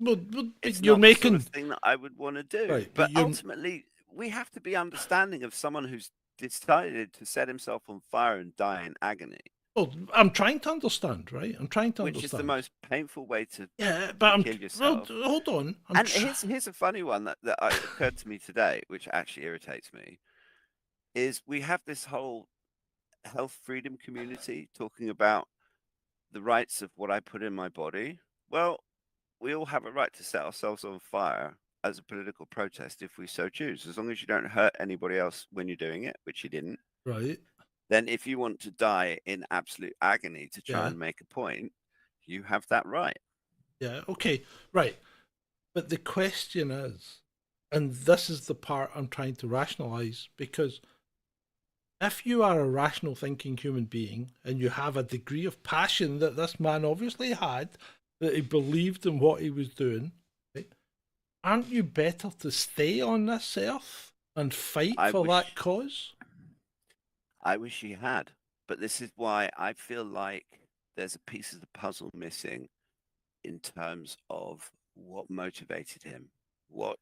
it's you're not making the sort of thing that I would want to do. Right, but ultimately, we have to be understanding of someone who's decided to set himself on fire and die in agony. Well, I'm trying to understand, right? I'm trying to understand. Which is the most painful way to kill yourself. Well, hold on. Here's a funny one that occurred to me today, which actually irritates me, is we have this whole health freedom community talking about the rights of what I put in my body. Well, we all have a right to set ourselves on fire as a political protest if we so choose, as long as you don't hurt anybody else when you're doing it, which you didn't. Right. Then if you want to die in absolute agony to try and make a point, you have that right. Yeah, okay, right. But the question is, and this is the part I'm trying to rationalize, because if you are a rational thinking human being and you have a degree of passion that this man obviously had, that he believed in what he was doing, right, aren't you better to stay on this earth and fight for that cause? I wish he had, but this is why I feel like there's a piece of the puzzle missing in terms of what motivated him, what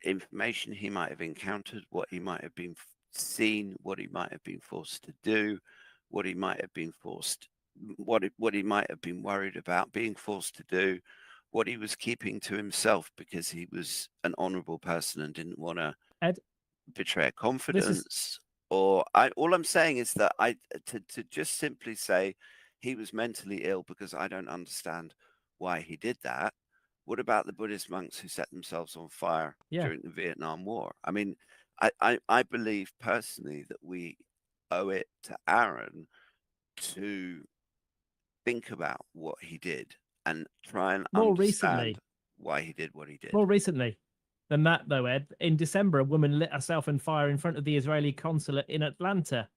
information he might have encountered, what he might have been seen, what he might have been forced to do, what he might have been what he might have been worried about being forced to do, what he was keeping to himself because he was an honourable person and didn't want to betray confidence. All I'm saying is that to just simply say he was mentally ill because I don't understand why he did that. What about the Buddhist monks who set themselves on fire during the Vietnam War? I mean, I believe personally that we owe it to Aaron to think about what he did and try and understand why he did what he did. More recently than that, though, Ed, in December, a woman lit herself on fire in front of the Israeli consulate in Atlanta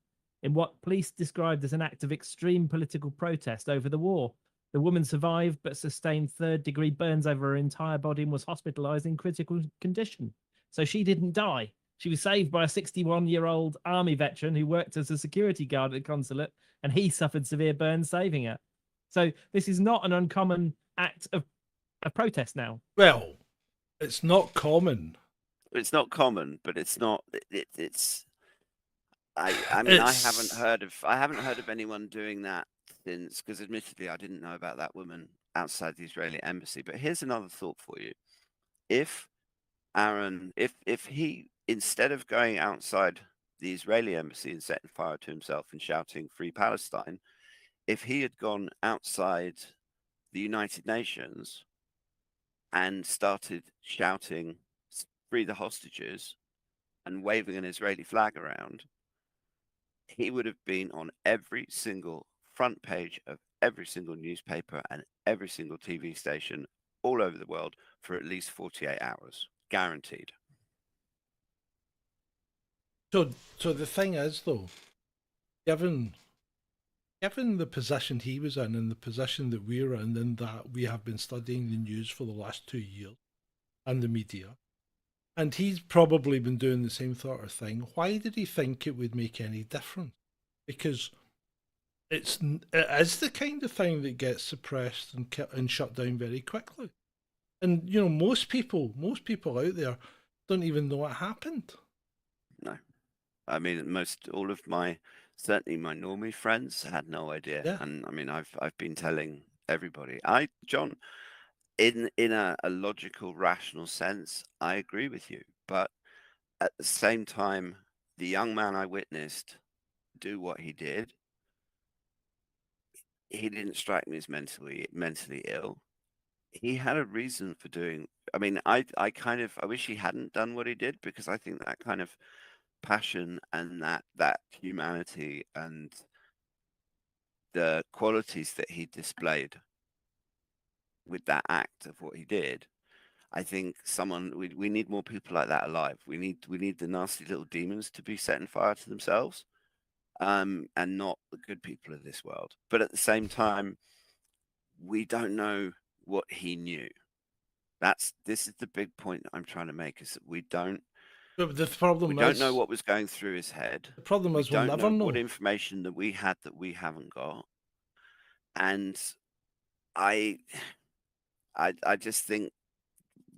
in what police described as an act of extreme political protest over the war. The woman survived but sustained third-degree burns over her entire body and was hospitalized in critical condition. So she didn't die. She was saved by a 61-year-old army veteran who worked as a security guard at the consulate, and he suffered severe burns saving her. So this is not an uncommon act of protest now. Well, it's not common. It's not common, but it's not. It's. I mean, I haven't heard of anyone doing that since, because admittedly, I didn't know about that woman outside the Israeli embassy. But here's another thought for you: if Aaron, if he, instead of going outside the Israeli embassy and setting fire to himself and shouting "Free Palestine," if he had gone outside the United Nations and started shouting "Free the hostages" and waving an Israeli flag around, he would have been on every single front page of every single newspaper and every single TV station all over the world for at least 48 hours, guaranteed. So the thing is, though, given the position he was in and the position that we're in that we have been studying the news for the last 2 years and the media, and he's probably been doing the same sort of thing, why did he think it would make any difference? Because it is the kind of thing that gets suppressed and shut down very quickly. And, you know, most people out there don't even know what happened. No. I mean, certainly my normie friends had no idea. Yeah. And I mean, I've been telling everybody. John, in a logical, rational sense, I agree with you. But at the same time, the young man I witnessed do what he did, he didn't strike me as mentally ill. He had a reason for doing. I mean, I wish he hadn't done what he did, because I think that kind of passion and that humanity and the qualities that he displayed with that act of what he did, I think we need more people like that alive. We need the nasty little demons to be setting fire to themselves, and not the good people of this world. But at the same time, we don't know what he knew. This is the big point that I'm trying to make, is that we don't know what was going through his head. The problem is we'll never know what information that we had that we haven't got. And I just think.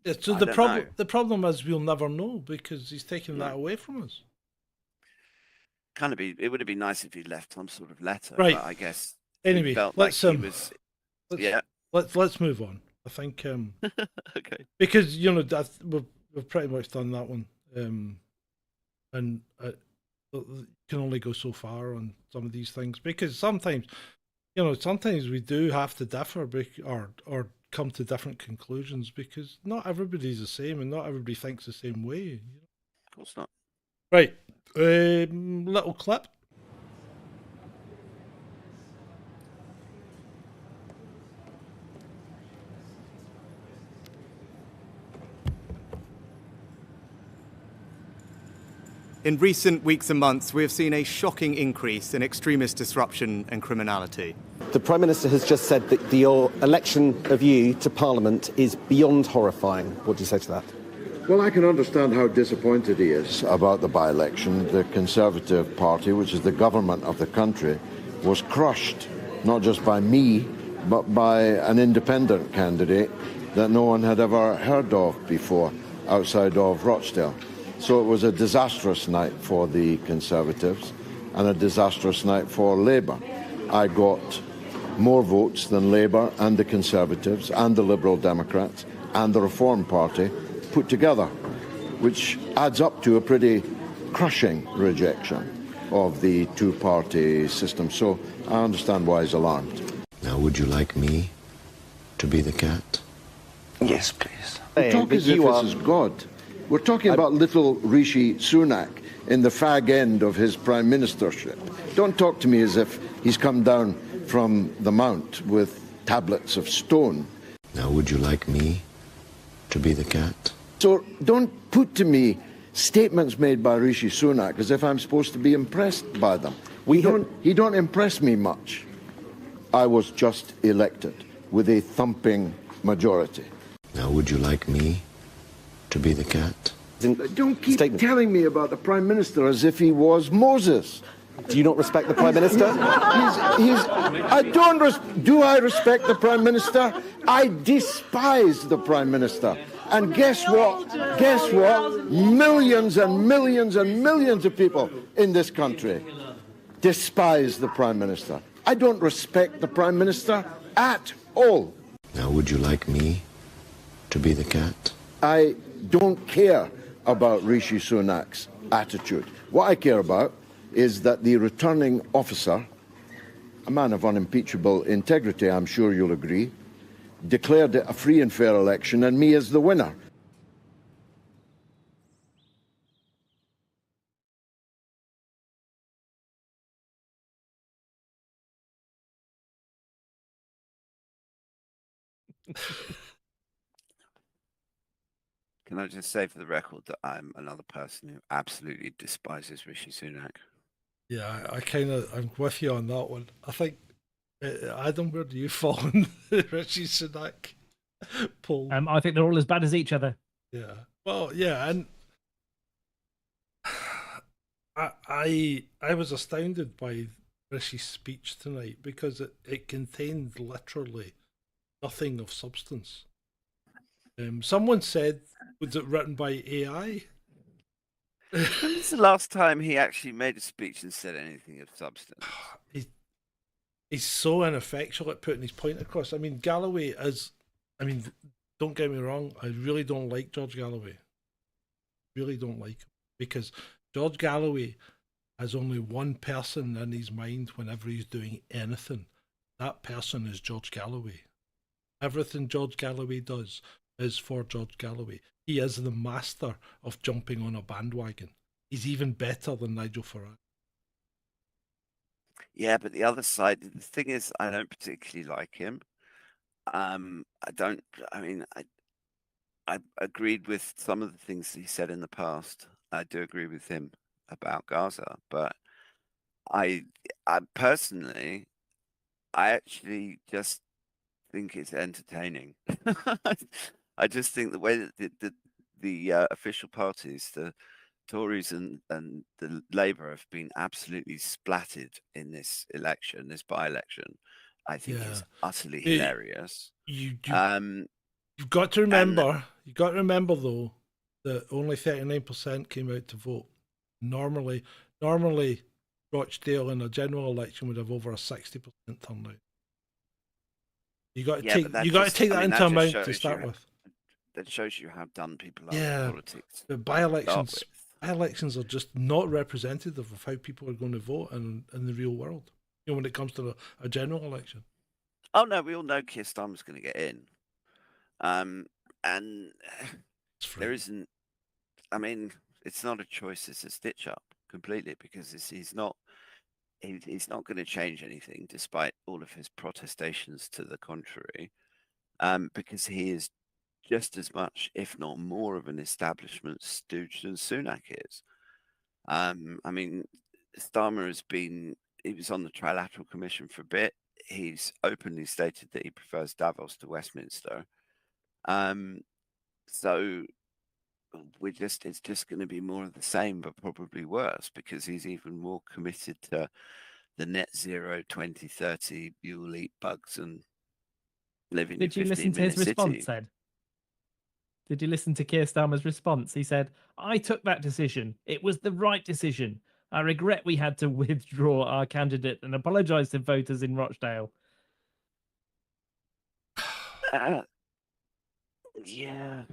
Yeah, so the problem is we'll never know, because he's taking that away from us. It would have been nice if he left some sort of letter, right? But I guess anyway, let's move on. I think okay, because we've pretty much done that one, and can only go so far on some of these things, because sometimes we do have to differ or come to different conclusions, because not everybody's the same and not everybody thinks the same way. Of course not. Right, little clip. In recent weeks and months, we have seen a shocking increase in extremist disruption and criminality. The Prime Minister has just said that the election of you to Parliament is beyond horrifying. What do you say to that? Well, I can understand how disappointed he is about the by-election. The Conservative Party, which is the government of the country, was crushed, not just by me, but by an independent candidate that no one had ever heard of before outside of Rochdale. So it was a disastrous night for the Conservatives and a disastrous night for Labour. I got more votes than Labour and the Conservatives and the Liberal Democrats and the Reform Party put together, which adds up to a pretty crushing rejection of the two-party system. So I understand why he's alarmed. Now, would you like me to be the cat? Yes, please. We talk as if this is God. We're talking about little Rishi Sunak in the fag end of his prime ministership. Don't talk to me as if he's come down from the mount with tablets of stone. Now, would you like me to be the cat? So don't put to me statements made by Rishi Sunak as if I'm supposed to be impressed by them. He don't impress me much. I was just elected with a thumping majority. Now, would you like me to be the cat? Don't keep telling me about the Prime Minister as if he was Moses. Do you not respect the Prime Minister? Do I respect the Prime Minister? I despise the Prime Minister. And guess what? Guess what? Millions and millions and millions of people in this country despise the Prime Minister. I don't respect the Prime Minister at all. Now, would you like me to be the cat? I don't care about Rishi Sunak's attitude. What I care about is that the returning officer, a man of unimpeachable integrity, I'm sure you'll agree, declared it a free and fair election and me as the winner. Can I just say for the record that I'm another person who absolutely despises Rishi Sunak? Yeah, I'm with you on that one. I think, Adam, where do you fall in the Rishi Sunak poll? I think they're all as bad as each other. Yeah. Well, yeah, and I was astounded by Rishi's speech tonight because it contained literally nothing of substance. Someone said, was it written by AI? When was the last time he actually made a speech and said anything of substance? He's so ineffectual at putting his point across. I mean, Galloway is, don't get me wrong, I really don't like George Galloway. Really don't like him. Because George Galloway has only one person in his mind whenever he's doing anything. That person is George Galloway. Everything George Galloway does is for George Galloway. He is the master of jumping on a bandwagon. He's even better than Nigel Farage. Yeah, but the other side, the thing is, I don't particularly like him. I agreed with some of the things he said in the past. I do agree with him about Gaza, but I personally, I actually just think it's entertaining. I just think the way that the official parties, the Tories and the Labour, have been absolutely splattered in this election, this by-election, I think is utterly hilarious. You've got to remember. You've got to remember though that only 39% came out to vote. Normally, Rochdale in a general election would have over a 60% turnout. You got to take that into account to start with. That shows you how done people are in politics. The by-elections are just not representative of how people are going to vote in the real world. When it comes to a general election. Oh no, we all know Keir Starmer's going to get in, and there isn't. I mean, it's not a choice; it's a stitch up completely because he's not going to change anything, despite all of his protestations to the contrary, because he is just as much, if not more, of an establishment stooge than Sunak is. I mean, Starmer he was on the Trilateral Commission for a bit. he's openly stated that he prefers Davos to Westminster. So it's just going to be more of the same, but probably worse, because he's even more committed to the net zero 2030. You'll eat bugs and live in Did you listen to his response, Ed? Did you listen to Keir Starmer's response? He said, I took that decision. It was the right decision. I regret we had to withdraw our candidate and apologise to voters in Rochdale. Yeah.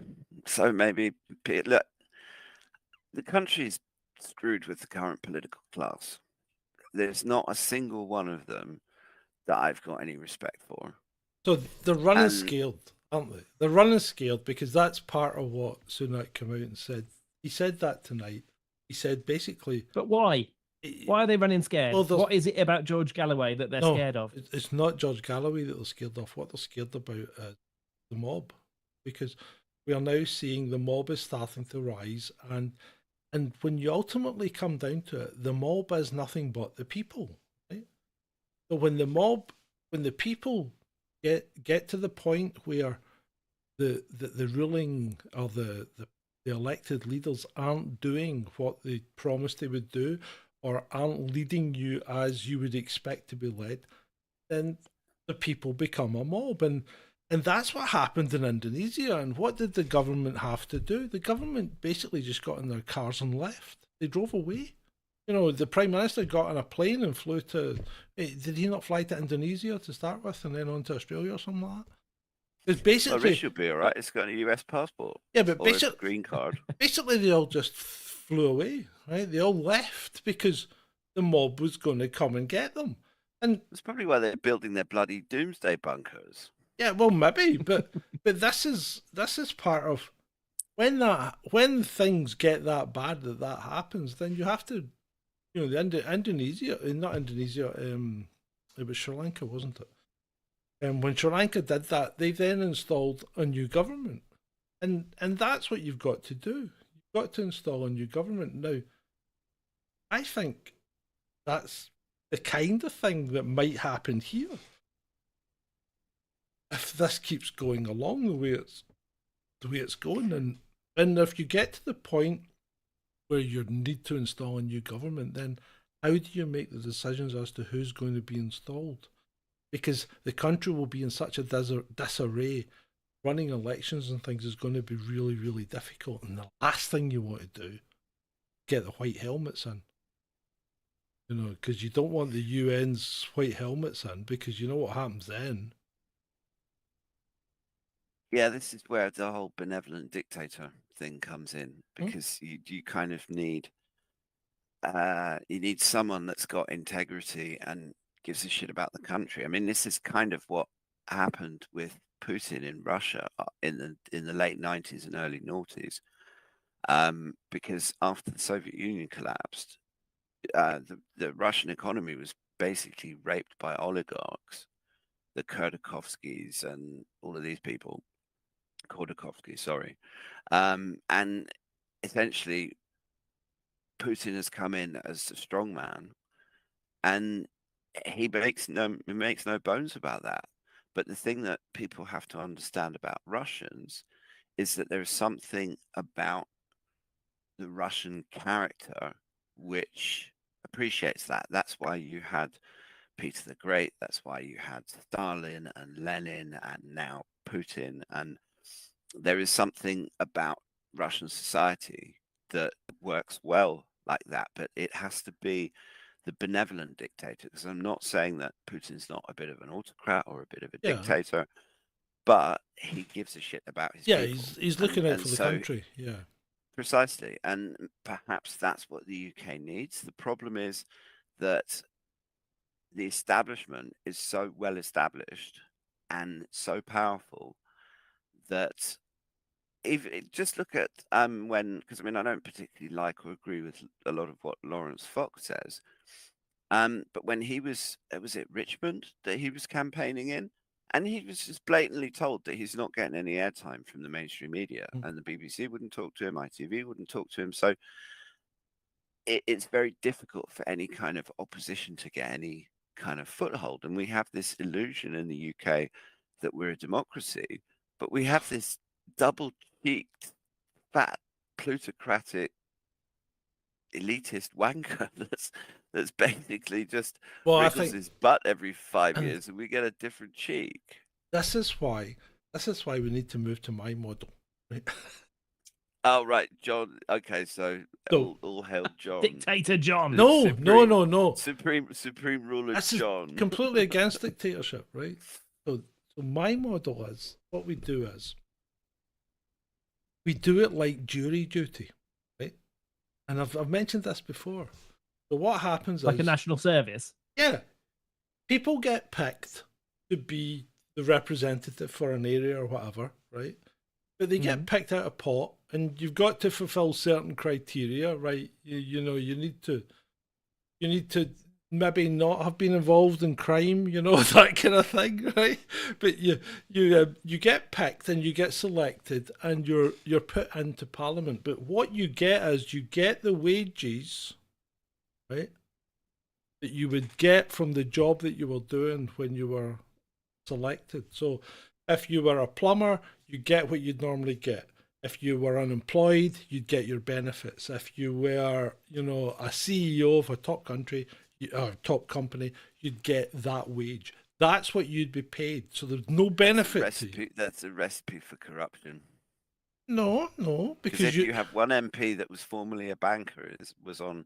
So maybe, look, the country's screwed with the current political class. There's not a single one of them that I've got any respect for. So they're running scared, aren't they? They're running scared because that's part of what Sunak came out and said. He said that tonight. He said basically... But why? Why are they running scared? Well, what is it about George Galloway that they're scared of? It's not George Galloway that they're scared of. What they're scared about is the mob. Because we are now seeing the mob is starting to rise. And when you ultimately come down to it, the mob is nothing but the people. Right? So when the people get to the point where the ruling or the elected leaders aren't doing what they promised they would do, or aren't leading you as you would expect to be led, then the people become a mob. And that's what happened in Indonesia. And what did the government have to do? The government basically just got in their cars and left. They drove away. You know, the Prime Minister got on a plane and flew to... Did he not fly to Indonesia to start with and then on to Australia or something like that? It's basically... Well, Rich should be all right. It's got a US passport. Yeah, but basically... green card. Basically, they all just flew away, right? They all left because the mob was going to come and get them. And it's probably why they're building their bloody doomsday bunkers. Yeah, well, maybe, but this is part of when things get that bad that happens, then you have to, you know, not Indonesia, it was Sri Lanka, wasn't it? And when Sri Lanka did that, they then installed a new government, and that's what you've got to do. You've got to install a new government. Now, I think that's the kind of thing that might happen here. If this keeps going along the way it's going, and if you get to the point where you need to install a new government, then how do you make the decisions as to who's going to be installed? Because the country will be in such a disarray. Running elections and things is going to be really, really difficult. And the last thing you want to do, get the white helmets in. You know, because you don't want the UN's white helmets in, because you know what happens then. Yeah, this is where the whole benevolent dictator thing comes in, because you kind of need someone that's got integrity and gives a shit about the country. I mean, this is kind of what happened with Putin in Russia in the late 90s and early noughties, because after the Soviet Union collapsed, the Russian economy was basically raped by oligarchs, the Khodorkovskys and all of these people. Khodorkovsky, sorry. And essentially, Putin has come in as a strongman, and he makes no bones about that. But the thing that people have to understand about Russians is that there's something about the Russian character which appreciates that. That's why you had Peter the Great. That's why you had Stalin and Lenin and now Putin. And there is something about Russian society that works well like that, but it has to be the benevolent dictator, because I'm not saying that Putin's not a bit of an autocrat or a bit of a dictator, but he gives a shit about his people. He's looking out for the country. Yeah, precisely. And perhaps that's what the UK needs. The problem is that the establishment is so well established and so powerful that just look at because I don't particularly like or agree with a lot of what Lawrence Fox says, but when he was it Richmond that he was campaigning in, and he was just blatantly told that he's not getting any airtime from the mainstream media, and the BBC wouldn't talk to him, ITV wouldn't talk to him, so it's very difficult for any kind of opposition to get any kind of foothold. And we have this illusion in the UK that we're a democracy, but we have this double-cheeked, fat, plutocratic, elitist wanker that's basically just wriggles his butt every 5 years, and we get a different cheek. This is why we need to move to my model. Right? Oh, right, John. Okay, so all hail John. Dictator John. No. Supreme ruler This John. is completely against dictatorship, right? So my model is, what we do is, we do it like jury duty, right? And I've mentioned this before. So what happens like is, a national service? Yeah. People get picked to be the representative for an area or whatever, right? But they get picked out of pot, and you've got to fulfill certain criteria, right? You know, you need to maybe not have been involved in crime, you know, that kind of thing, right? But you get picked and you get selected, and you're put into Parliament. But what you get is, you get the wages, right, that you would get from the job that you were doing when you were selected. So if you were a plumber, you get what you'd normally get. If you were unemployed, you'd get your benefits. If you were, you know, a CEO of a top country or top company, you'd get that wage. That's what you'd be paid. So there's no benefit to you. That's a recipe for corruption. No, because if you have one MP that was formerly a banker, was on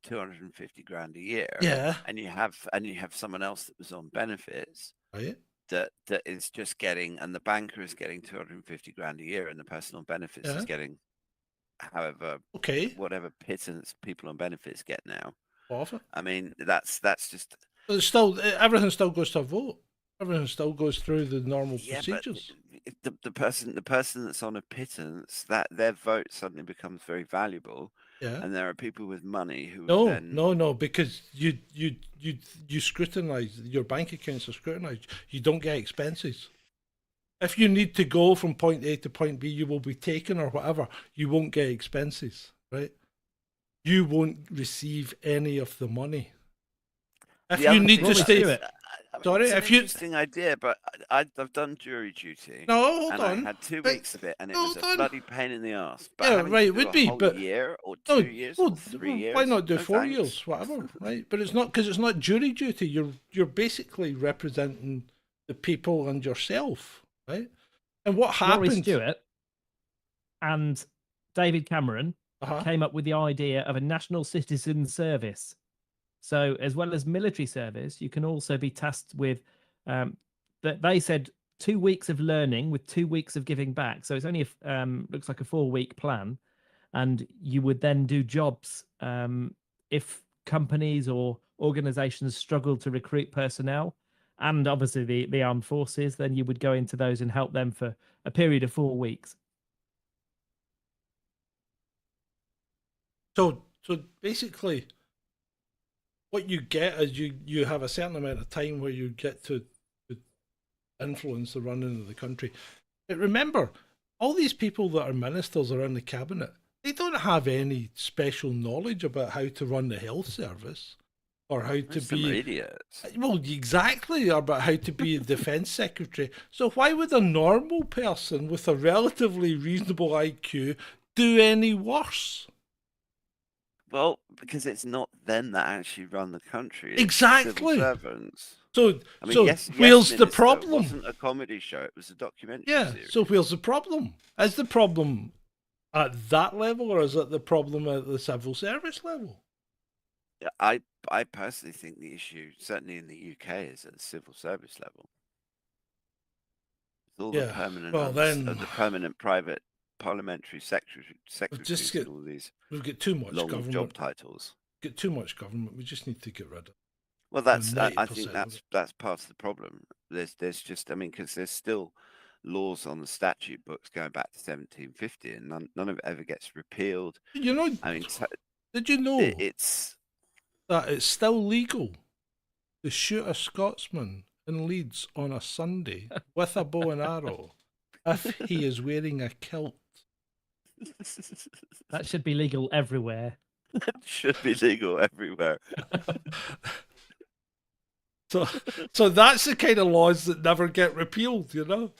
250 grand a year, yeah, and you have someone else that was on benefits, right? That is just getting, and the banker is getting 250 grand a year, and the person on benefits is getting, whatever pittance people on benefits get now. I mean, that's just. But still, everything still goes to a vote. Everything still goes through the normal procedures. But the person that's on a pittance, that their vote suddenly becomes very valuable. Yeah. And there are people with money who No, because you scrutinise, your bank accounts are scrutinised. You don't get expenses. If you need to go from point A to point B, you will be taken or whatever. You won't get expenses, right? You won't receive any of the money. If you need to stay, sorry, it's an interesting idea, but I've done jury duty. No, hold on. I had 2 weeks of it, and it was a bloody pain in the ass. But yeah, right, it would be. But year or 2 years, or 3 years. Why not do 4 years, whatever, right? But it's not, because it's not jury duty. You're basically representing the people and yourself, right? And what happened? Rory Stewart and David Cameron came up with the idea of a national citizen service. So, as well as military service, you can also be tasked with, they said, 2 weeks of learning with 2 weeks of giving back. So it's only looks like a 4-week plan, and you would then do jobs if companies or organisations struggle to recruit personnel, and obviously the armed forces. Then you would go into those and help them for a period of 4 weeks. So basically, what you get is you have a certain amount of time where you get to influence the running of the country. But remember, all these people that are ministers or in the cabinet, they don't have any special knowledge about how to run the health service or how to be idiots. Well, exactly, or about how to be a defence secretary. So why would a normal person with a relatively reasonable IQ do any worse? Well, because it's not them that actually run the country. It's exactly. Civil servants. So, I mean, so yes, where's Minister, the problem? It wasn't a comedy show; it was a documentary. Yeah. Series. So where's the problem? Is the problem at that level, or is it the problem at the civil service level? Yeah, I personally think the issue, certainly in the UK, is at the civil service level. With all the permanent, the permanent private parliamentary secretaries, and all these. We've got too much long government. Job titles. Get too much government. We just need to get rid of. Well, I think that's part of the problem. There's just, I mean, because there's still laws on the statute books going back to 1750, and none of it ever gets repealed. You know, I mean, did you know that it's still legal to shoot a Scotsman in Leeds on a Sunday with a bow and arrow if he is wearing a kilt? That should be legal everywhere. That should be legal everywhere. So that's the kind of laws that never get repealed, you know.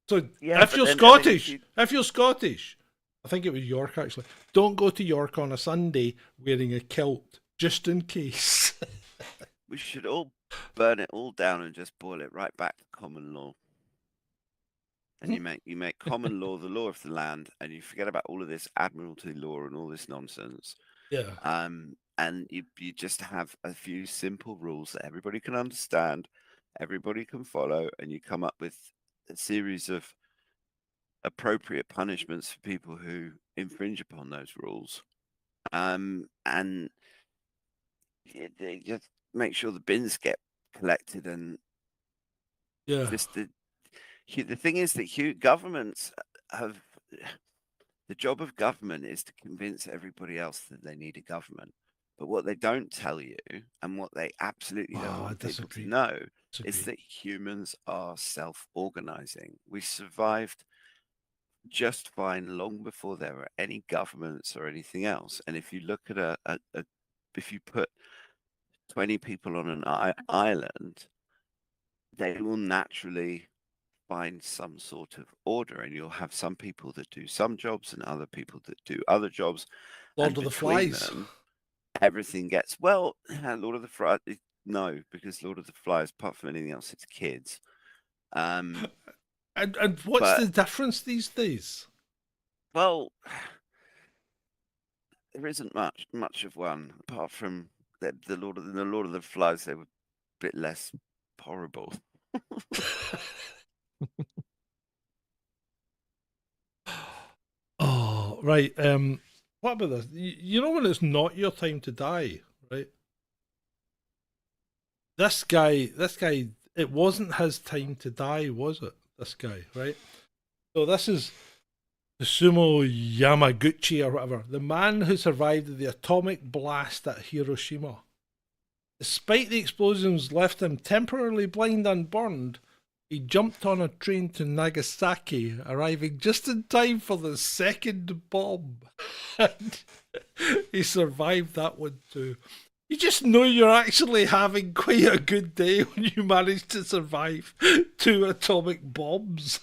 So Yeah, if but you're then, I mean, Scottish, I think it was York actually. Don't go to York on a Sunday wearing a kilt, just in case. we should all burn it all down and just boil it right back to common law. And you make common law the law of the land, and you forget about all of this admiralty law and all this nonsense. Yeah. And you just have a few simple rules that everybody can understand, everybody can follow, and you come up with a series of appropriate punishments for people who infringe upon those rules. And they just make sure the bins get collected, and just the thing is that governments have the job of government is to convince everybody else that they need a government. But what they don't tell you, and what they absolutely don't want people to know, is that humans are self-organizing. We survived just fine long before there were any governments or anything else. And if you look at if you put 20 people on an island, they will naturally find some sort of order, and you'll have some people that do some jobs and other people that do other jobs. Lord of the Flies. Them, everything gets Lord of the Flies. No, because Lord of the Flies, apart from anything else, it's kids. And what's the difference these days? Well, there isn't much of one, apart from the Lord of the Flies. They were a bit less horrible. Oh, right. What about this? You know when it's not your time to die, right? This guy, it wasn't his time to die, was it? This guy, right? So this is the Sumo Yamaguchi or whatever, the man who survived the atomic blast at Hiroshima. Despite the explosions left him temporarily blind and burned, he jumped on a train to Nagasaki, arriving just in time for the second bomb. And he survived that one too. You just know you're actually having quite a good day when you manage to survive 2 atomic bombs.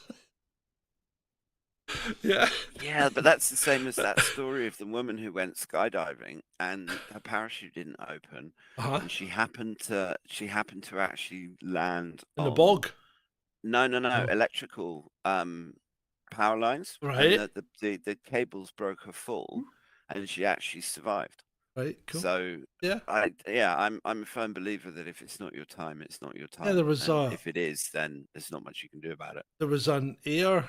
Yeah. Yeah, but that's the same as that story of the woman who went skydiving and her parachute didn't open, and she happened to actually land in the bog. No, electrical power lines. Right. And the cables broke her fall, and she actually survived. Right. Cool. So yeah, I'm a firm believer that if it's not your time, it's not your time. Yeah, there was if it is, then there's not much you can do about it. There was an air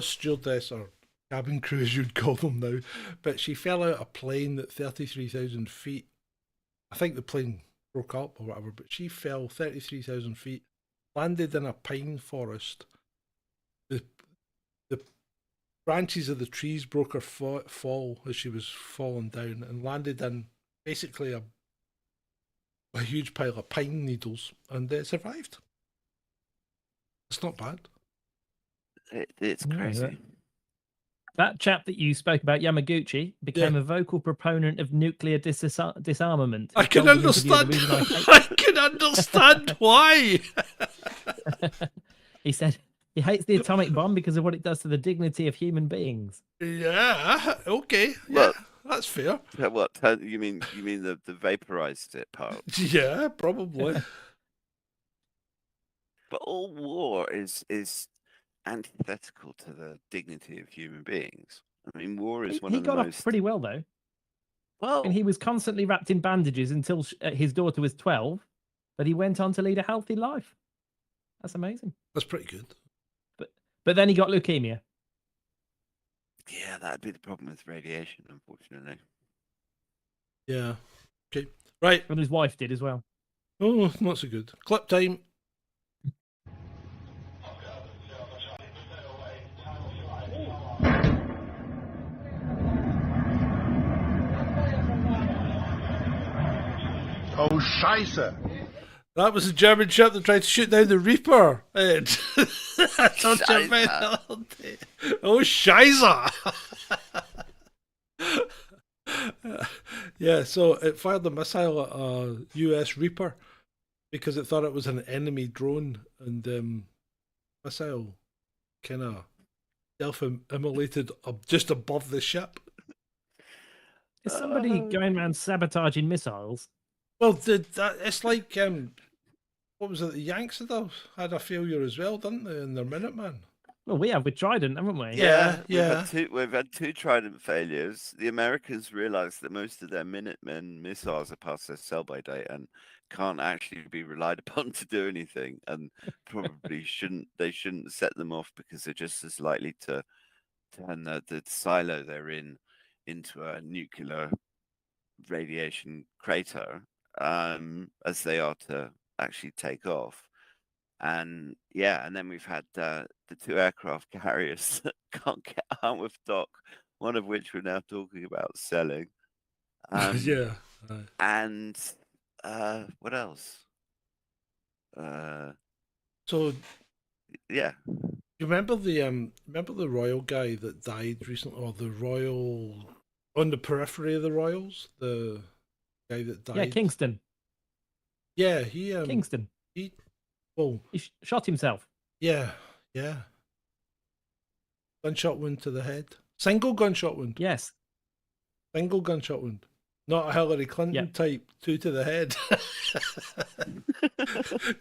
stewardess or cabin crew, as you'd call them now, but she fell out of a plane at 33,000 feet. I think the plane broke up or whatever, but she fell 33,000 feet, landed in a pine forest. The branches of the trees broke her fall as she was falling down, and landed in basically a huge pile of pine needles, and survived. It's not bad. It's crazy. That chap that you spoke about, Yamaguchi, became a vocal proponent of nuclear disarmament. I can understand. I can understand why. He said he hates the atomic bomb because of what it does to the dignity of human beings. Yeah. Okay. Yeah, that's fair. What you mean? You mean the vaporized it part? Yeah, probably. But all war is antithetical to the dignity of human beings. I mean, war is one of the most... He got off pretty well, though. Well, and he was constantly wrapped in bandages until his daughter was 12, but he went on to lead a healthy life. That's amazing. That's pretty good. But then he got leukemia. Yeah, that'd be the problem with radiation, unfortunately. Yeah. Okay. Right. And his wife did as well. Oh, not so good. Clip time. Oh, Scheiße. That was a German ship that tried to shoot down the Reaper. Ed. Oh, Scheiße. Yeah, so it fired a missile at a US Reaper, because it thought it was an enemy drone and missile kind of self-immolated just above the ship. Is somebody going around sabotaging missiles? Well, it's like what was it? The Yanks had a failure as well, didn't they? In their Minuteman. Well, we have with Trident, haven't we? Yeah. We've had two Trident failures. The Americans realised that most of their Minutemen missiles are past their sell-by date and can't actually be relied upon to do anything, and probably shouldn't set them off because they're just as likely to turn the silo they're in into a nuclear radiation crater as they are to actually take off. And then we've had the two aircraft carriers that can't get out of dock, one of which we're now talking about selling. Yeah. And what else? So yeah. You remember the royal guy that died recently, or the royal on the periphery of the royals, the guy that died? Yeah, Kingston. Yeah, Kingston. He shot himself. Yeah. Gunshot wound to the head. Single gunshot wound. Yes. Single gunshot wound. Not a Hillary Clinton type, 2 to the head.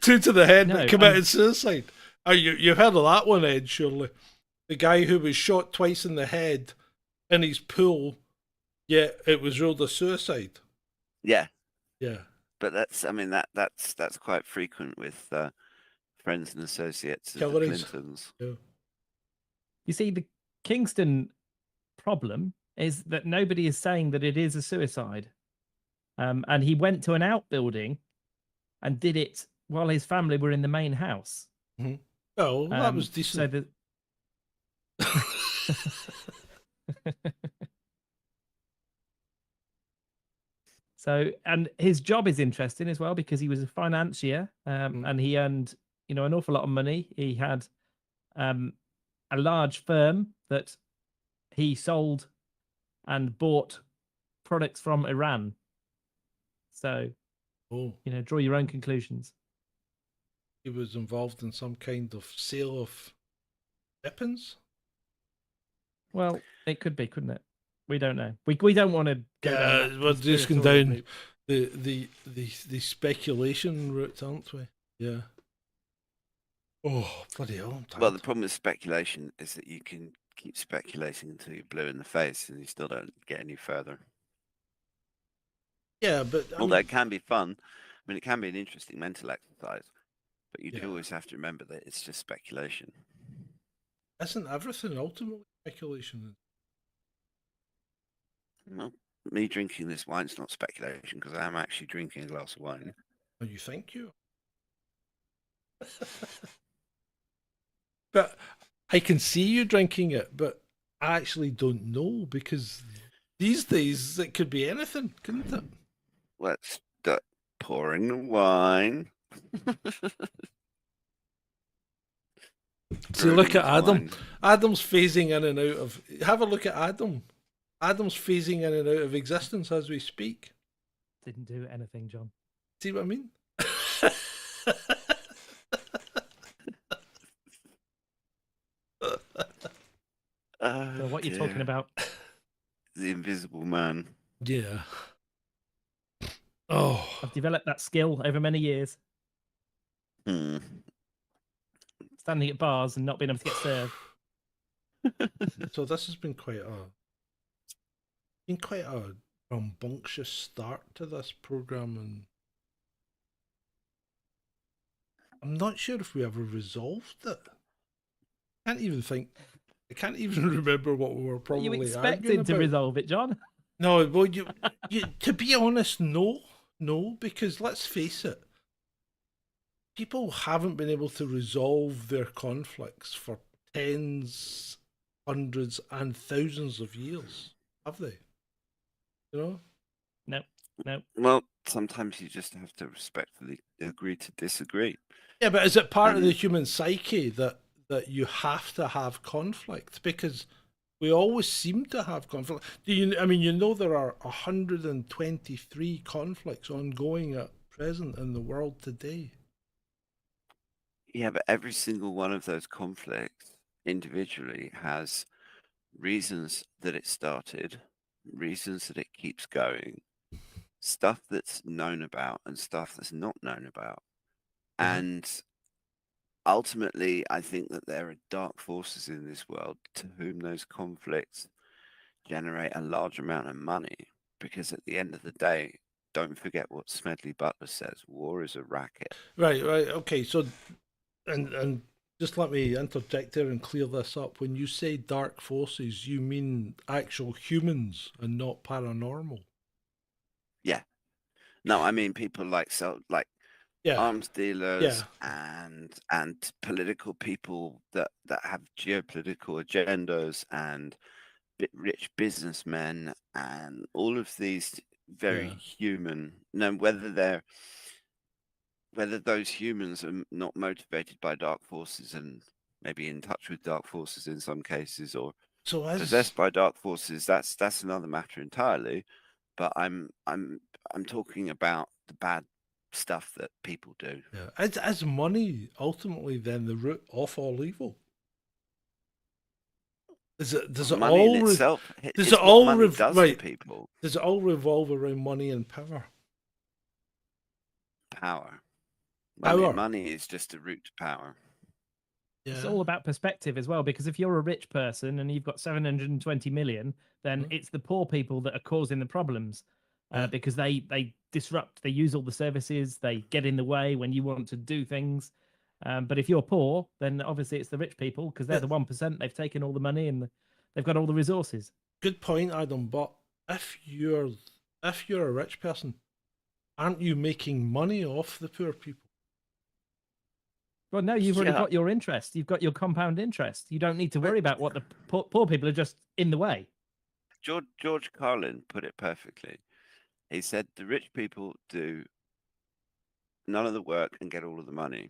2 to the head, but committed suicide. Oh, you've heard of that one, Ed, surely. The guy who was shot twice in the head in his pool, yet it was ruled a suicide. Yeah. Yeah. But that's quite frequent with friends and associates of the Hillary's. Clintons. Yeah. You see, the Kingston problem is that nobody is saying that it is a suicide. And he went to an outbuilding and did it while his family were in the main house. Mm-hmm. Oh, that was decent. So and his job is interesting as well because he was a financier and he earned, an awful lot of money. He had a large firm that he sold and bought products from Iran. So, draw your own conclusions. He was involved in some kind of sale of weapons? Well, it could be, couldn't it? We don't know. We don't want to go down. We're just going down the speculation route, aren't we? Yeah. Oh, bloody hell. Well, the problem with speculation is that you can keep speculating until you're blue in the face and you still don't get any further. Yeah, but although it can be fun, it can be an interesting mental exercise, but you do always have to remember that it's just speculation. Isn't everything ultimately speculation? Well, me drinking this wine's not speculation because I am actually drinking a glass of wine. Oh, you think you? But I can see you drinking it, but I actually don't know because these days it could be anything, couldn't it? Let's start pouring the wine. See, look at Adam. Adam's phasing in and out of... Have a look at Adam. Adam's phasing in and out of existence as we speak. Didn't do anything, John. See what I mean? So what you're talking about? The Invisible Man. Yeah. Oh. I've developed that skill over many years. Standing at bars and not being able to get served. So this has been quite a rambunctious start to this program, and I'm not sure if we ever resolved it. I can't even remember what we were probably Are you arguing expected to about. resolve it, John? No, well, you to be honest, no, because let's face it, people haven't been able to resolve their conflicts for tens, hundreds, and thousands of years, have they? You know? No. Well, sometimes you just have to respectfully agree to disagree. Yeah, but is it part of the human psyche that you have to have conflict? Because we always seem to have conflict. There are 123 conflicts ongoing at present in the world today. Yeah, but every single one of those conflicts individually has reasons that it started, reasons that it keeps going, stuff that's known about and stuff that's not known about. And ultimately, I think that there are dark forces in this world to whom those conflicts generate a large amount of money. Because at the end of the day, don't forget what Smedley Butler says: war is a racket. Right. Okay. So, and just let me interject there and clear this up. When you say dark forces, you mean actual humans and not paranormal. Yeah. No, I mean people like arms dealers and political people that have geopolitical agendas and rich businessmen and all of these very human. No, whether those humans are not motivated by dark forces and maybe in touch with dark forces in some cases, or possessed by dark forces, that's another matter entirely. But I'm talking about the bad stuff that people do. Yeah. Is money ultimately then the root of all evil? Does it money all in itself? Does It's it what all money does to people? Does it all revolve around money and power? Power. Power. Money is just a route to power. Yeah. It's all about perspective as well, because if you're a rich person and you've got 720 million, then it's the poor people that are causing the problems because they disrupt, they use all the services, they get in the way when you want to do things. But if you're poor, then obviously it's the rich people because they're the 1%. They've taken all the money and they've got all the resources. Good point, Adam. But if you're a rich person, aren't you making money off the poor people? Well, no, you've already got your interest. You've got your compound interest. You don't need to worry about what the poor people are just in the way. George Carlin put it perfectly. He said the rich people do none of the work and get all of the money.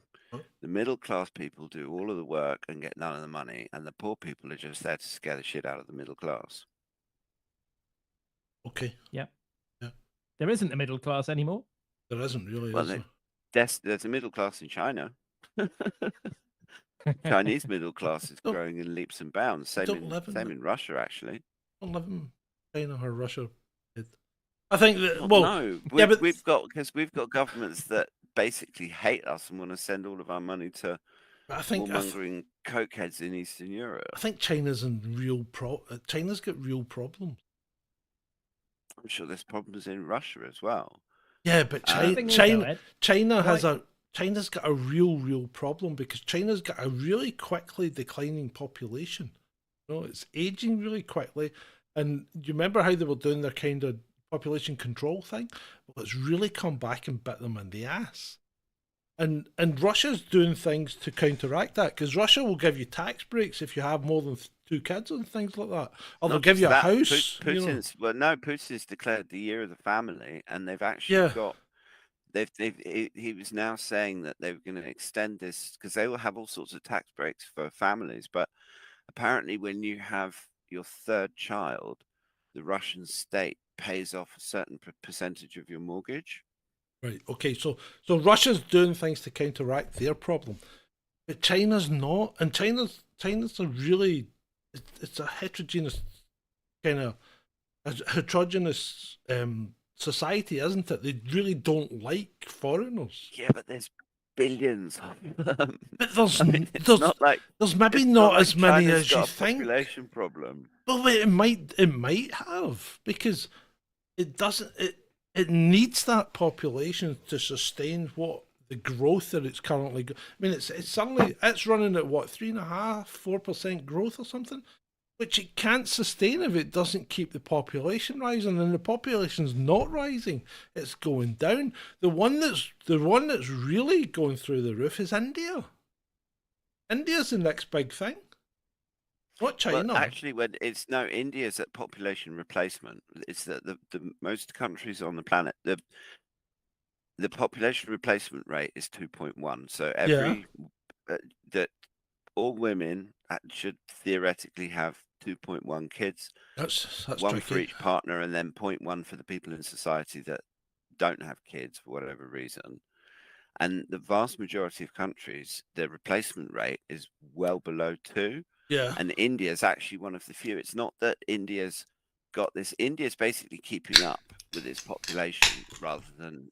The middle class people do all of the work and get none of the money, and the poor people are just there to scare the shit out of the middle class. Okay. Yeah. There isn't a middle class anymore. There isn't really. Well, there's a middle class in China. Chinese middle class is growing in leaps and bounds. Same in Russia, actually. Don't live in China or Russia. I think that. No, we've got governments that basically hate us and want to send all of our money to warmongering cokeheads in Eastern Europe. I think China's in China's got real problems. I'm sure there's problems in Russia as well. Yeah, but China's got a real problem because China's got a really quickly declining population. It's aging really quickly. And you remember how they were doing their kind of population control thing? Well, it's really come back and bit them in the ass. And Russia's doing things to counteract that, because Russia will give you tax breaks if you have more than 2 kids and things like that. Or they'll give you a house. Putin's declared the year of the family, and they've actually got. He was now saying that they were going to extend this because they will have all sorts of tax breaks for families. But apparently, when you have your 3rd child, the Russian state pays off a certain percentage of your mortgage. Right. Okay. So Russia's doing things to counteract their problem, but China's not. And China's a really, it's a heterogeneous kind of heterogeneous society, isn't it? They really don't like foreigners. Yeah, but there's billions of them. But there's maybe not as many as you think. Population problem. Well, it might have, because it doesn't. It needs that population to sustain what the growth that it's currently. I mean, it's running at what 3.5-4% growth or something, which it can't sustain if it doesn't keep the population rising. And the population's not rising; it's going down. The one that's really going through the roof is India. India's the next big thing. Not China. Well, actually, India's at population replacement. It's that the most countries on the planet, the population replacement rate is 2.1. So that all women should theoretically have 2.1 kids. That's one tricky. for each partner, and then 0.1 for the people in society that don't have kids for whatever reason. And the vast majority of countries, their replacement rate is well below 2. Yeah. And India is actually one of the few. It's not that India's got this. India's basically keeping up with its population rather than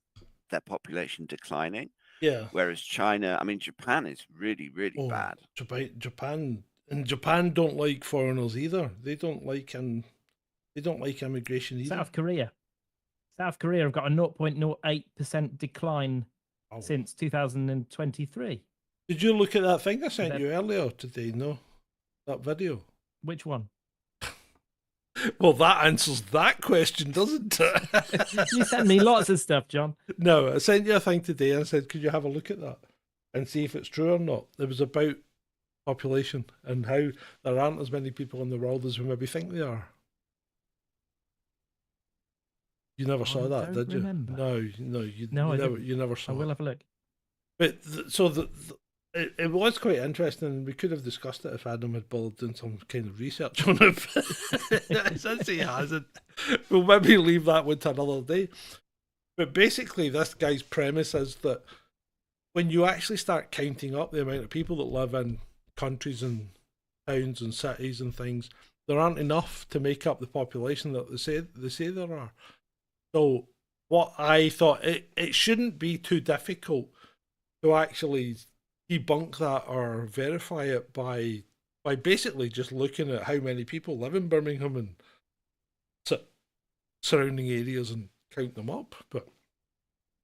their population declining. Yeah. Whereas China, I mean, Japan is really, really bad. Japan don't like foreigners either. They don't like immigration either. South Korea have got a 0.08% decline since 2023. Did you look at that thing I sent you earlier today? No, that video. Which one? Well, that answers that question, doesn't it? You sent me lots of stuff, John. No, I sent you a thing today and said, could you have a look at that and see if it's true or not? It was about population and how there aren't as many people in the world as we maybe think there are. You never saw that, did you? Remember. No, you never saw it. I will have a look. But it was quite interesting. We could have discussed it if Adam had done some kind of research on it. Since he hasn't, we'll maybe leave that one to another day. But basically, this guy's premise is that when you actually start counting up the amount of people that live in countries and towns and cities and things, there aren't enough to make up the population that they say there are. So what I thought, it shouldn't be too difficult to actually debunk that or verify it by basically just looking at how many people live in Birmingham and surrounding areas and count them up. But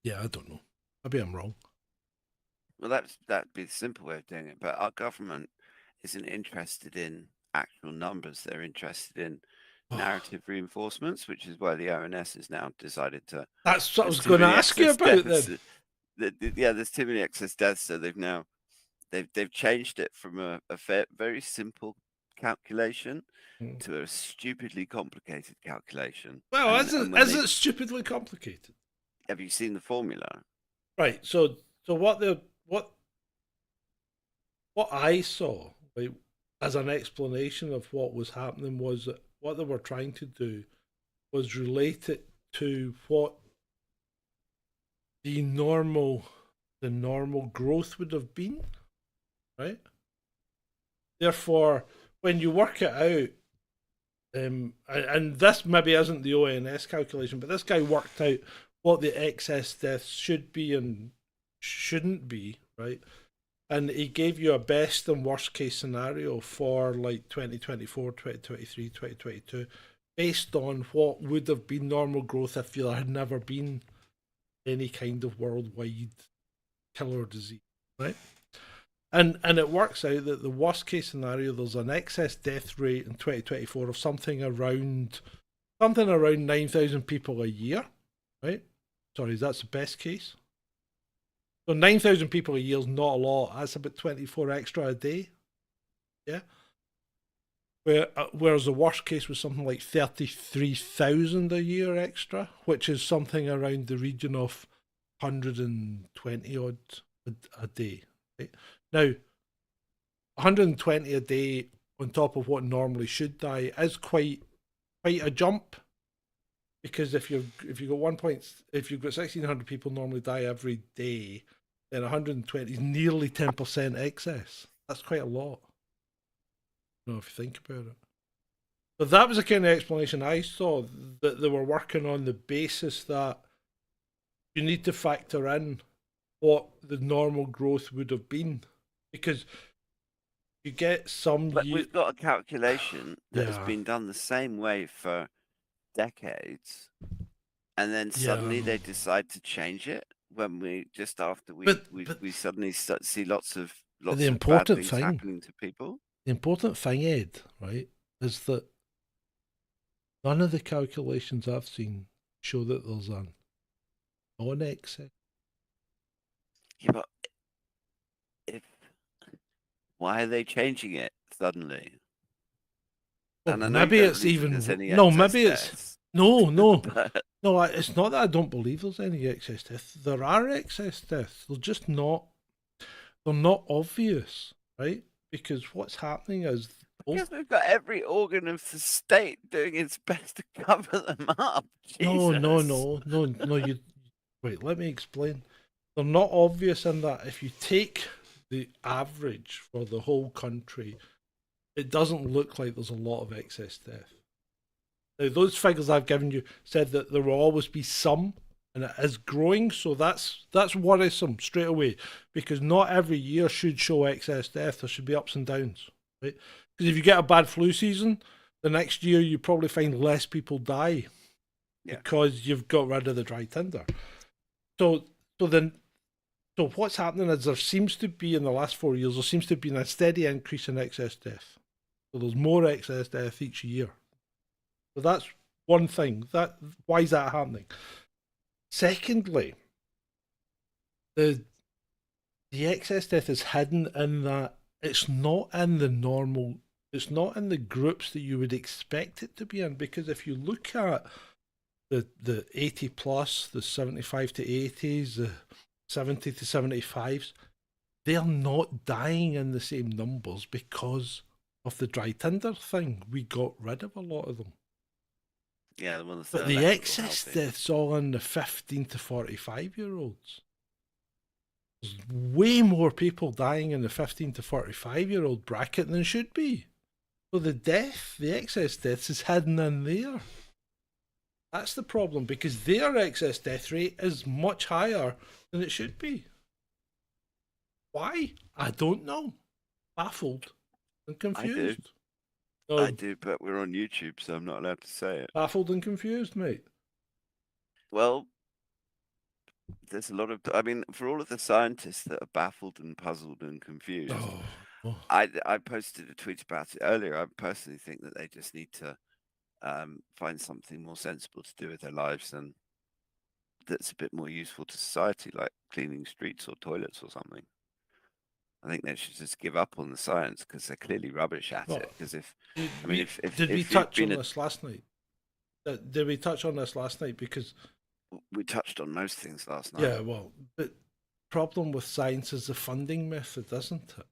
yeah, I don't know. Maybe I'm wrong. Well, that'd be the simple way of doing it. But our government isn't interested in actual numbers. They're interested in narrative reinforcements, which is why the ONS has now decided to. That's what I was going to ask you about then. Yeah, there's too many excess deaths, so they've changed it from a very simple calculation to a stupidly complicated calculation. Well, is it stupidly complicated? Have you seen the formula? Right. So what I saw, right, as an explanation of what was happening was that what they were trying to do was relate it to what the normal growth would have been, right? Therefore, when you work it out, and this maybe isn't the ONS calculation, but this guy worked out what the excess deaths should be and shouldn't be, right? And he gave you a best and worst case scenario for like 2024, 2023, 2022, based on what would have been normal growth if there had never been any kind of worldwide killer disease, right? And it works out that the worst case scenario, there's an excess death rate in 2024 of something around 9,000 people a year, right? Sorry, that's the best case. So 9,000 people a year is not a lot. That's about 24 extra a day. Yeah. Whereas the worst case was something like 33,000 a year extra, which is something around the region of 120 odd a day. Right? Now, 120 a day on top of what normally should die is quite a jump. Because if you've got 1,600 people normally die every day, then 120 is nearly 10% excess. That's quite a lot. I don't know if you think about it. But that was the kind of explanation I saw, that they were working on the basis that you need to factor in what the normal growth would have been. Because you get some... But we've got a calculation that has been done the same way for decades, and then suddenly they decide to change it when we suddenly see lots of bad things happening to people. The important thing, Ed, right, is that none of the calculations I've seen show that there's an non-excess. Yeah, but why are they changing it suddenly? Well, maybe it's even maybe it's no. It's not that I don't believe there's any excess deaths. There are excess deaths. They're just not. They're not obvious, right? Because what's happening is because we've got every organ of the state doing its best to cover them up. Jesus. No. Wait, let me explain. They're not obvious in that if you take the average for the whole country, it doesn't look like there's a lot of excess death. Now, those figures I've given you said that there will always be some, and it is growing, so that's worrisome straight away, because not every year should show excess death. There should be ups and downs, right? Because if you get a bad flu season, the next year you probably find less people die because you've got rid of the dry tinder. So what's happening is there seems to be, in the last 4 years, there seems to have been a steady increase in excess death. So there's more excess death each year. So that's one thing. Why is that happening? Secondly, the excess death is hidden in that it's not in the groups that you would expect it to be in, because if you look at the 80 plus, the 75 to 80s, the 70 to 75s, they're not dying in the same numbers because of the dry tinder thing. We got rid of a lot of them. Yeah, the ones but the excess death's all in the 15 to 45-year-olds. There's way more people dying in the 15 to 45-year-old bracket than should be. So the excess deaths is hidden in there. That's the problem, because their excess death rate is much higher than it should be. Why? I don't know. Baffled and confused. I do, but we're on YouTube, so I'm not allowed to say it. Baffled and confused, mate. Well, there's a lot of, I mean, for all of the scientists that are baffled and puzzled and confused, I posted a tweet about it earlier. I personally think that they just need to find something more sensible to do with their lives and that's a bit more useful to society, like cleaning streets or toilets or something. I think they should just give up on the science because they're clearly rubbish at it. Because did we touch on this last night? Did we touch on this last night? Because we touched on most things last night. Yeah, well, but problem with science is the funding method, isn't it?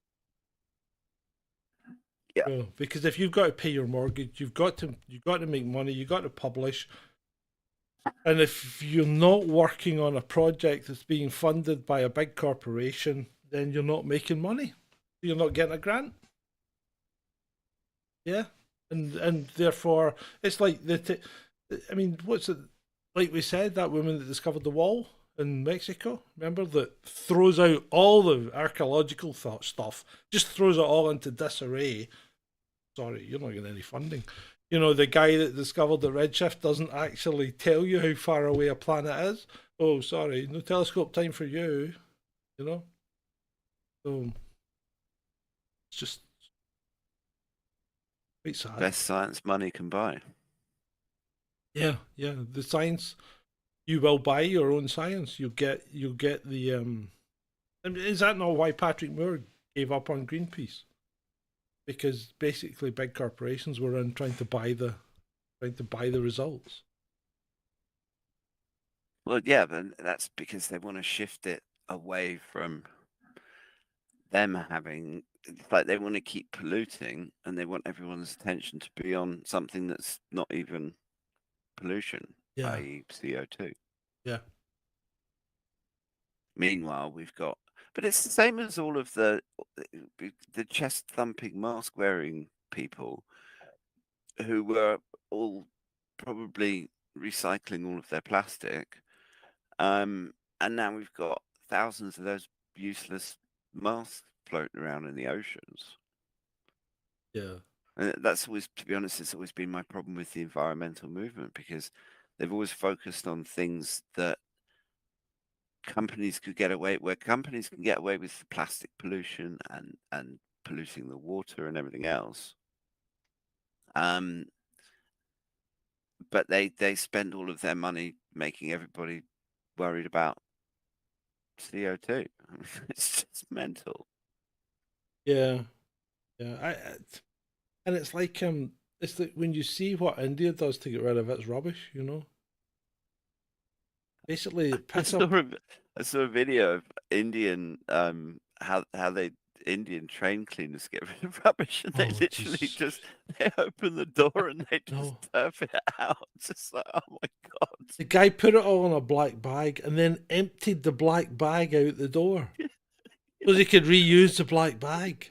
Yeah. So, because if you've got to pay your mortgage, you've got to make money, you've got to publish. And if you're not working on a project that's being funded by a big corporation, then you're not making money. You're not getting a grant. Yeah. And therefore, it's like I mean, what's it? Like we said, that woman that discovered the wall in Mexico, remember, that throws out all the archaeological stuff, just throws it all into disarray. Sorry, you're not getting any funding. You know, the guy that discovered the redshift doesn't actually tell you how far away a planet is. Oh, sorry, no telescope time for you. You know? So, it's just quite sad. Best science money can buy. Yeah, the science, you will buy your own science. You'll get the is that not why Patrick Moore gave up on Greenpeace? Because basically big corporations were in trying to buy the results. Well, yeah, but that's because they want to shift it away from them having, like, they want to keep polluting and they want everyone's attention to be on something that's not even pollution, i.e. CO2. Yeah. Meanwhile, we've got, but it's the same as all of the chest thumping, mask wearing people who were all probably recycling all of their plastic, and now we've got thousands of those useless masks floating around in the oceans. Yeah. And that's always, to be honest, it's always been my problem with the environmental movement, because they've always focused on things that companies can get away with plastic pollution and polluting the water and everything else. But they spend all of their money making everybody worried about CO2. It's just mental. Yeah. And it's like when you see what India does to get rid of its rubbish, you know. Basically, I saw a video of Indian how they Indian train cleaners get rid of rubbish, and they Oh, literally Jesus. they open the door and they just No. turf it out. Just like, oh my god! The guy put it all in a black bag and then emptied the black bag out the door so he could reuse the black bag.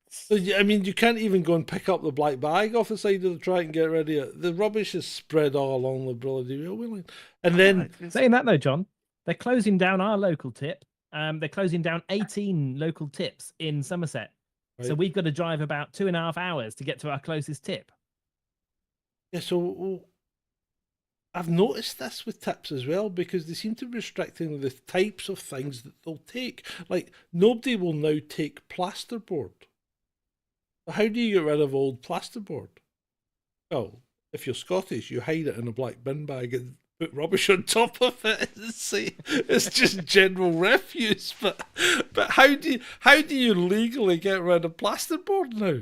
So, I mean, you can't even go and pick up the black bag off the side of the track and get rid of it. The rubbish is spread all along the bloody railway line. And then... Saying that though, John, they're closing down our local tip. They're closing down 18 local tips in Somerset. So Right. we've got to drive about 2.5 hours to get to our closest tip. Yeah, so I've noticed this with tips as well, because they seem to be restricting the types of things that they'll take. Like, nobody will now take plasterboard. How do you get rid of old plasterboard? Well, if you're Scottish, you hide it in a black bin bag and put rubbish on top of it and say it's just general refuse. But how do you legally get rid of plasterboard now?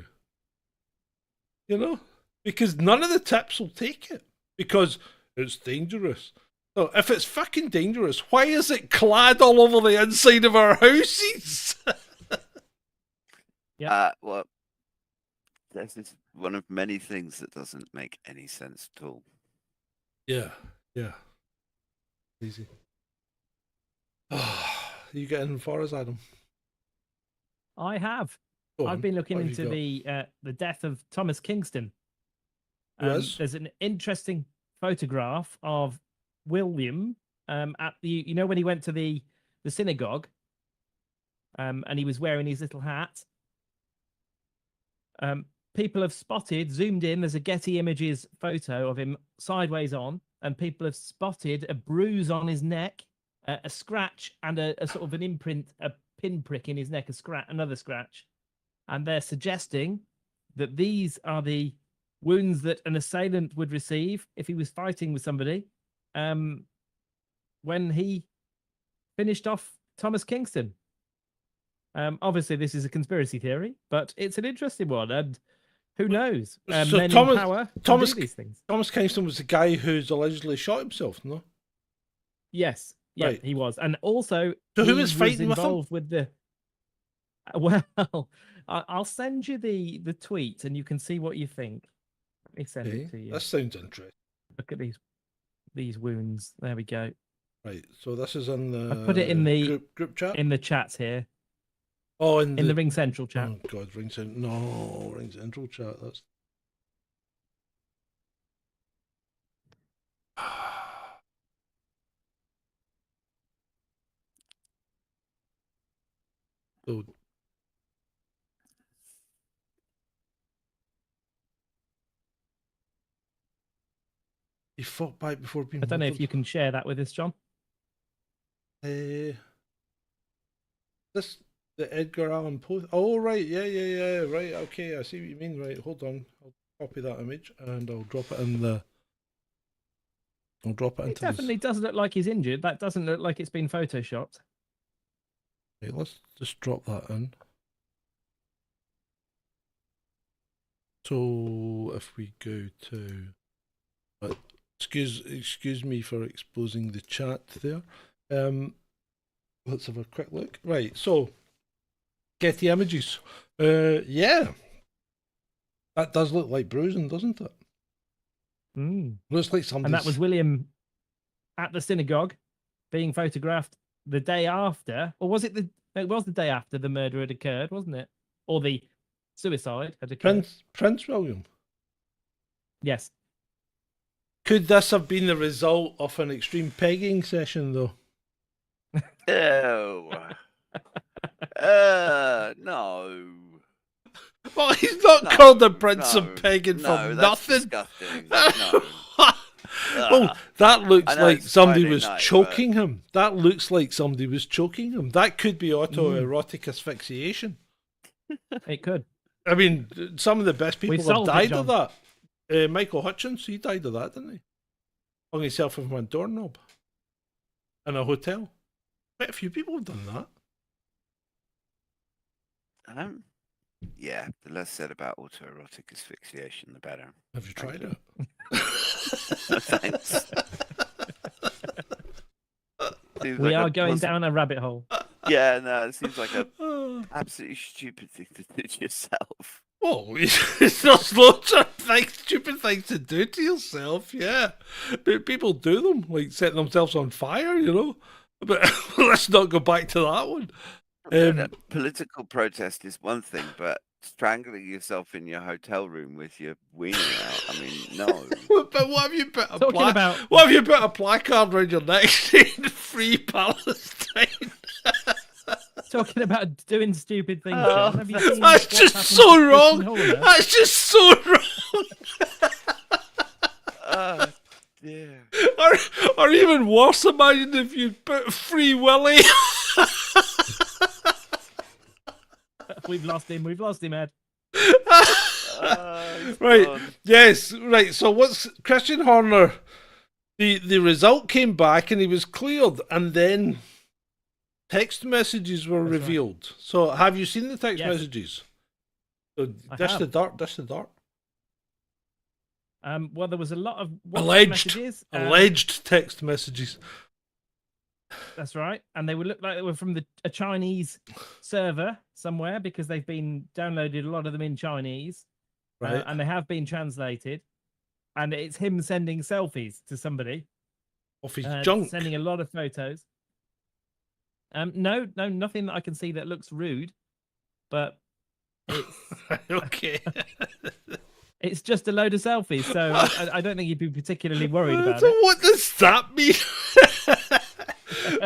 You know? Because none of the tips will take it. Because it's dangerous. So if it's fucking dangerous, why is it clad all over the inside of our houses? Well, this is one of many things that doesn't make any sense at all. Yeah. Easy. You getting for us, Adam? I have. Go I've on. been looking What have into you got? the death of Thomas Kingston. Yes. There's an interesting photograph of William at the, when he went to the synagogue, and he was wearing his little hat. People have zoomed in. There's a Getty Images photo of him sideways on, and people have spotted a bruise on his neck, a scratch, and a sort of an imprint, a pinprick in his neck, another scratch. And they're suggesting that these are the wounds that an assailant would receive if he was fighting with somebody when he finished off Thomas Kingston. Obviously, this is a conspiracy theory, but it's an interesting one, and who knows? So Men in power can do these things. Thomas Kingston was the guy who's allegedly shot himself, no? Yes, yeah, Right. he was, and also So who he was fighting with him? involved with the. Well, I'll send you the tweet, and you can see what you think. Let me send it to you. That sounds interesting. Look at these wounds. There we go. Right, so this is in the I put it in the group chat? in the chats here. Oh, in the Ring Central chat. Oh God, Ring Central chat. That's. So. He fought back before being. I don't know if murdered. you can share that with us, John. This the Edgar Allan Poe. Oh right, yeah. Right, okay. I see what you mean. Right, hold on. I'll copy that image and I'll drop it in the. I'll drop it It into. definitely does look like he's injured. That doesn't look like it's been photoshopped. Right, let's just drop that in. So if we go to, excuse me for exposing the chat there. Let's have a quick look. Right, so Getty Images. Yeah, that does look like bruising, doesn't it? Looks like something. And that was William at the synagogue being photographed the day after, or was it it was the day after the murder had occurred, wasn't it? Or the suicide had occurred. Prince William. Yes. Could this have been the result of an extreme pegging session, though? No. No. Well, he's not called the Prince of Pegging for that's nothing. Disgusting. No. Well, that looks I know like it's somebody Friday was night, choking him. That looks like somebody was choking him. That could be autoerotic asphyxiation. It could. I mean, some of the best We people have solved it, died of John. that. Michael Hutchins, he died of that, didn't he? Hung himself with one doorknob in a hotel. Quite a few people have done that. Yeah, the less said about autoerotic asphyxiation, the better. Have you tried it? Thanks. Seems We like are a going pleasant- down a rabbit hole. Yeah, no, it seems like a Absolutely stupid thing to do to yourself. Oh, there's loads of stupid things to do to yourself, yeah. But people do them, like setting themselves on fire, you know. But let's not go back to that one. Political protest is one thing, but strangling yourself in your hotel room with your wiener out, I mean, no. But what have you put a placard around your neck saying "Free Palestine"? Talking about doing stupid things. John. Have you seen That's what's just happened so to wrong. Kristen Horner? That's just so wrong. Oh, dear. Or even worse, imagine if you put Free Willy. We've lost him, Ed. Right, God. yes, right. So what's Christian Horner? The result came back and he was cleared, and then text messages were revealed. Right. So have you seen the text messages? So dish the dirt. Well, there was a lot of alleged messages. Text messages. That's right, and they would look like they were from a Chinese server somewhere because they've been downloaded, a lot of them in Chinese, right? And they have been translated. And it's him sending selfies to somebody off his junk, sending a lot of photos. No, nothing that I can see that looks rude, but it's okay. It's just a load of selfies, so I don't think you'd be particularly worried about so it. What does that mean?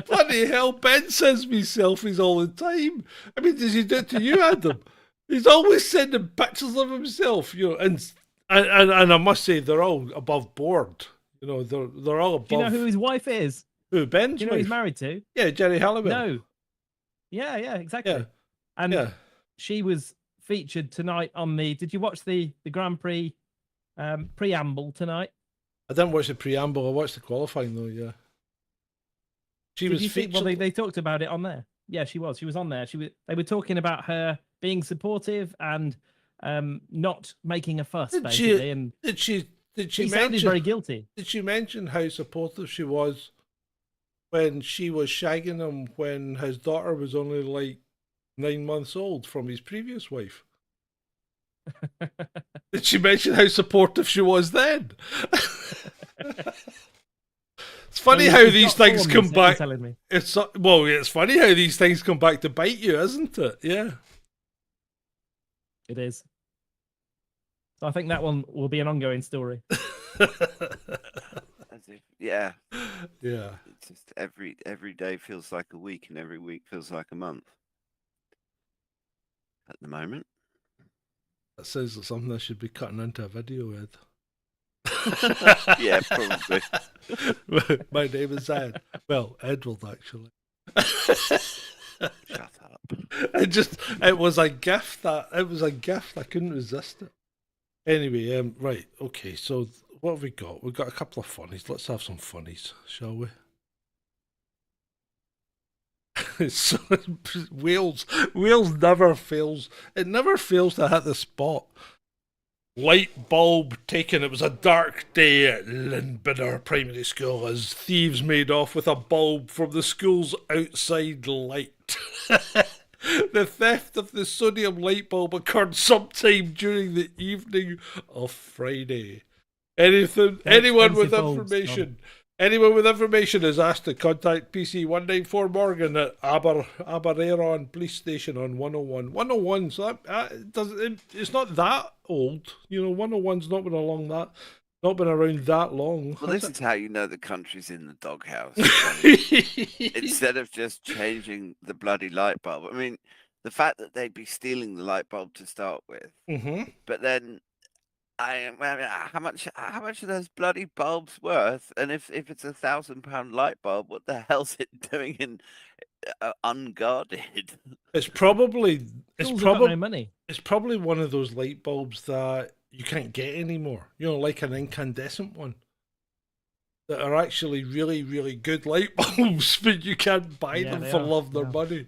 Bloody hell, Ben sends me selfies all the time. I mean, does he do it to you, Adam? He's always sending pictures of himself, you know, and I must say they're all above board. You know, they're all above. Do you know who his wife is? Who, Ben's Do you know wife? who he's married to? Yeah, Jerry Halliwell. No. Yeah, exactly. Yeah. And she was featured tonight on the. Did you watch the Grand Prix preamble tonight? I didn't watch the preamble. I watched the qualifying though. Yeah. She was featured. Well, they talked about it on there. Yeah, she was. She was on there. They were talking about her being supportive and not making a fuss, basically. And did she she sounded very guilty. Did she mention how supportive she was when she was shagging him when his daughter was only like 9 months old from his previous wife? Did she mention how supportive she was then? It's funny how these things come back. It's funny how these things come back to bite you, isn't it? Yeah, it is. So I think that one will be an ongoing story. Yeah. It's just every day feels like a week, and every week feels like a month. At the moment. That sounds like something I should be cutting into a video with. Yeah, probably. My name is Ed. Well, Edward, actually. Shut up. It was a gift. I couldn't resist it. Anyway, right, okay, so what have we got? We've got a couple of funnies. Let's have some funnies, shall we? Wales never fails. It never fails to hit the spot. Light bulb taken. It was a dark day at Lynbinner Primary School as thieves made off with a bulb from the school's outside light. The theft of the sodium light bulb occurred sometime during the evening of Friday. Anyone with information is asked to contact PC 194 Morgan at Aberavon Police Station on 101. 101, so it's not that old. You know, 101's not been around that long. Well, this is how you know the country's in the doghouse. Instead of just changing the bloody light bulb. I mean, the fact that they'd be stealing the light bulb to start with, but then how much are those bloody bulbs worth? And if it's £1,000 light bulb, what the hell's it doing in unguarded? It's probably no money. It's probably one of those light bulbs that you can't get anymore. You know, like an incandescent one. That are actually really, really good light bulbs, but you can't buy them for love nor money.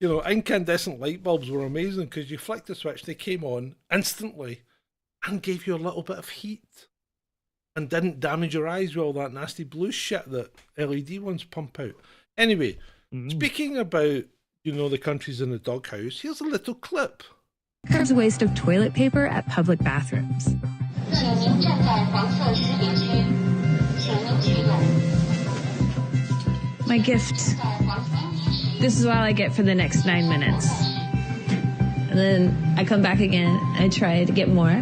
You know, incandescent light bulbs were amazing because you flicked the switch, they came on instantly and gave you a little bit of heat and didn't damage your eyes with all that nasty blue shit that LED ones pump out. Anyway, speaking about you know, the country's in the doghouse. Here's a little clip. There's a waste of toilet paper at public bathrooms. My gift. This is all I get for the next 9 minutes. And then I come back again. I try to get more.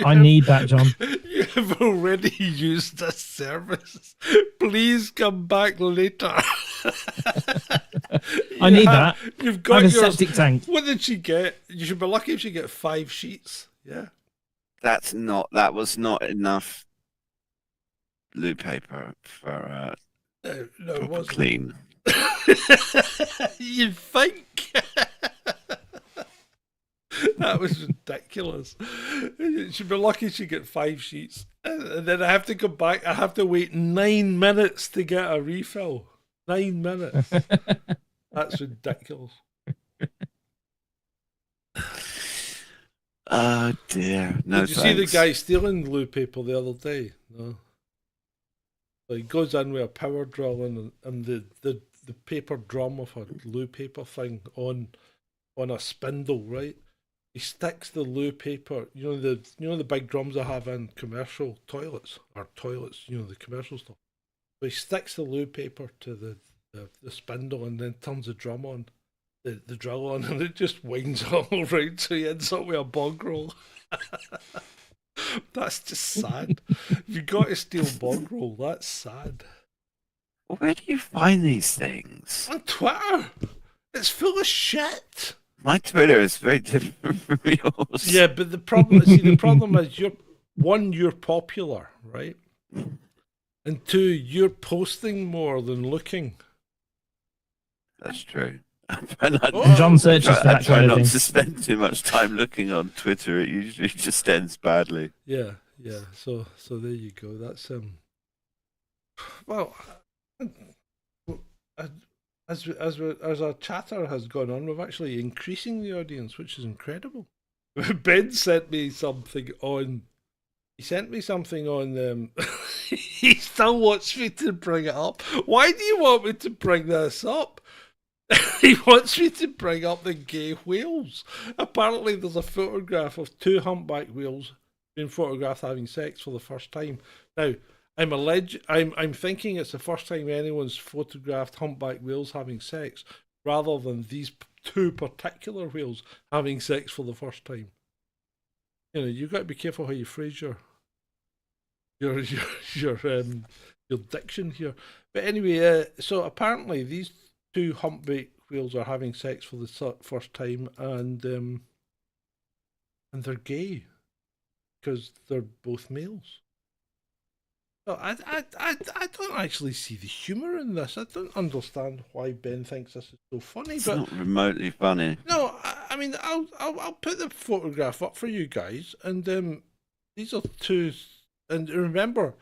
I need that, John. You have already used this service. Please come back later. I need that. You've got I have a your septic tank. What did she get? You should be lucky if she get 5 sheets. Yeah. That was not enough loo paper for no, it wasn't. clean. You think? That was ridiculous. She'd be lucky she get 5 sheets. And then I have to come back. I have to wait 9 minutes to get a refill. 9 minutes. That's ridiculous. Oh dear. No, Did you see the guy stealing loo paper the other day? No. So he goes in with a power drill and the paper drum of a loo paper thing on a spindle, right? He sticks the loo paper, you know the big drums I have in commercial toilets, the commercial stuff. So he sticks the loo paper to the spindle and then turns the drum on, the drill on, and it just winds all around, so he ends up with a bog roll. That's just sad. You got to steal bog roll. That's sad. Where do you find these things? On Twitter. It's full of shit. My Twitter is very different from yours. Yeah, but the problem is you're popular, right? And 2, you're posting more than looking. That's true. John searches for that I try kind not of to thing. spend too much time looking on Twitter. It usually just ends badly. Yeah. So there you go. That's well, as our chatter has gone on, we're actually increasing the audience, which is incredible. Ben sent me something on. He sent me something on. He still wants me to bring it up. Why do you want me to bring this up? He wants me to bring up the gay whales. Apparently, there's a photograph of 2 humpback whales being photographed having sex for the first time. Now, I'm thinking it's the first time anyone's photographed humpback whales having sex, rather than these 2 particular whales having sex for the first time. You know, you've got to be careful how you phrase your diction here. But anyway, so apparently these 2 humpback whales are having sex for the first time, and they're gay because they're both males. So I don't actually see the humour in this. I don't understand why Ben thinks this is so funny. It's but not remotely funny. no, I mean I'll put the photograph up for you guys, and these are 2. And remember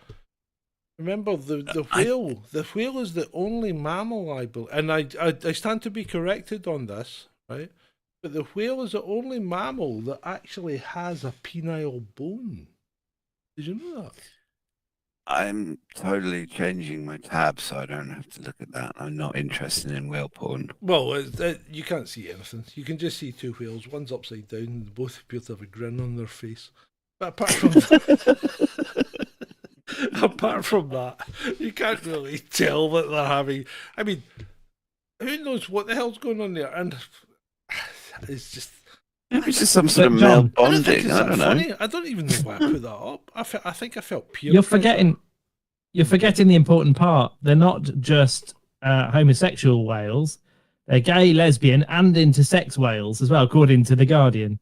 the whale. The whale is the only mammal, I believe, and I stand to be corrected on this, right? But the whale is the only mammal that actually has a penile bone. Did you know that? I'm totally changing my tab so I don't have to look at that. I'm not interested in whale porn. Well, you can't see anything. You can just see 2 whales. One's upside down, and both appear to have a grin on their face. But apart from that, you can't really tell that they're having. I mean, who knows what the hell's going on there? And it's just. Maybe it's just some sort of male bonding. I don't know. Funny. I don't even know why I put that up. I think I felt pure. You're forgetting the important part. They're not just homosexual whales. They're gay, lesbian, and intersex whales as well, according to The Guardian.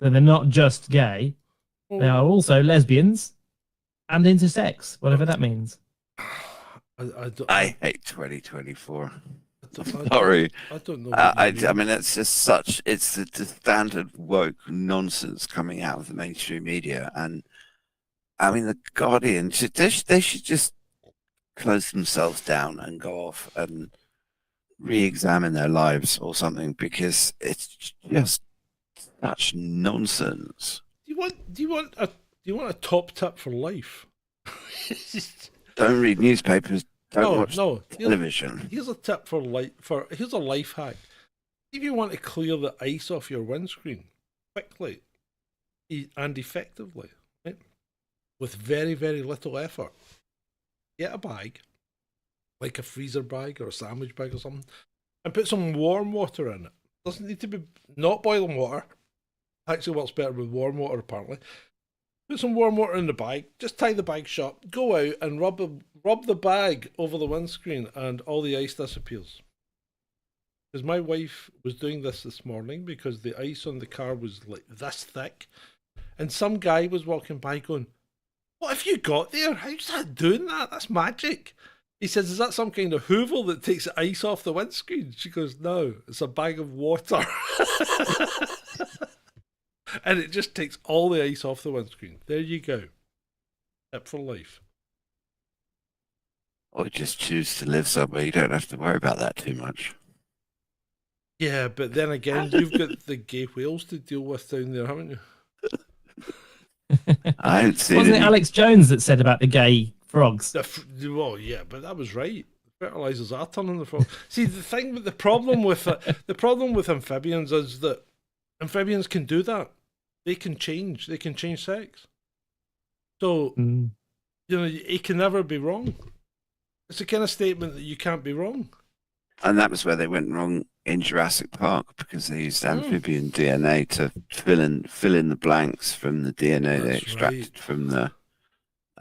So they're not just gay. They are also lesbians and intersex, whatever that means. I hate 2024. Sorry. I don't know. I mean, it's just it's the standard woke nonsense coming out of the mainstream media. And I mean, The Guardian, they should just close themselves down and go off and re-examine their lives or something, because it's just such nonsense. Do you want a top tip for life? Don't read newspapers. Don't watch no. television. Here's a tip here's a life hack. If you want to clear the ice off your windscreen quickly and effectively, right, with very, very little effort, get a bag, like a freezer bag or a sandwich bag or something, and put some warm water in it. Doesn't need to be not boiling water. Actually works better with warm water, apparently. Put some warm water in the bag, just tie the bag shut, go out and rub the bag over the windscreen, and all the ice disappears. Because my wife was doing this morning because the ice on the car was like this thick, and some guy was walking by going, "What have you got there? How's that doing that? That's magic." He says, "Is that some kind of hoover that takes the ice off the windscreen?" She goes, "No, it's a bag of water." And it just takes all the ice off the windscreen. There you go. Tip for life. Or just choose to live somewhere you don't have to worry about that too much. Yeah, but then again, you've got the gay whales to deal with down there, haven't you? I haven't seen Wasn't it any- Alex Jones that said about the gay frogs? Well, yeah, but that was right. Fertilizers are turning the frog. See, the problem with amphibians is that amphibians can do that. They can change. They can change sex. So, you know, it can never be wrong. It's the kind of statement that you can't be wrong. And that was where they went wrong in Jurassic Park, because they used amphibian DNA to fill in the blanks from the DNA they extracted from the.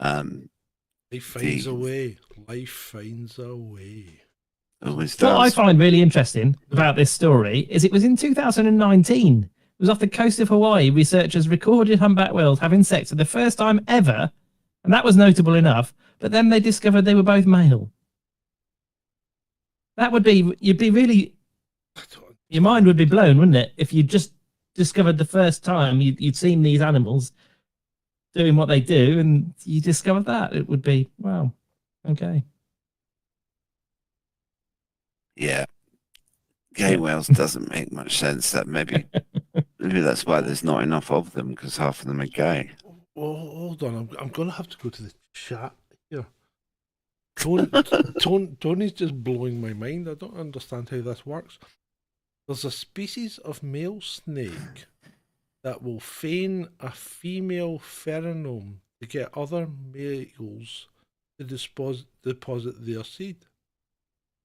Life finds a way. Life finds a way. Always What I does. find really interesting about this story is it was in 2019. It was off the coast of Hawaii. Researchers recorded humpback whales having sex for the first time ever, and that was notable enough. But then they discovered they were both male. That would be, you'd be really, your mind would be blown, wouldn't it? If you just discovered the first time you'd seen these animals doing what they do, and you discovered that, it would be, wow, okay. Yeah. Gay whales doesn't make much sense. That maybe that's why there's not enough of them, because half of them are gay. Oh, hold on. I'm going to have to go to the chat here. Tony's just blowing my mind. I don't understand how this works. There's a species of male snake that will feign a female pheromone to get other males to deposit their seed.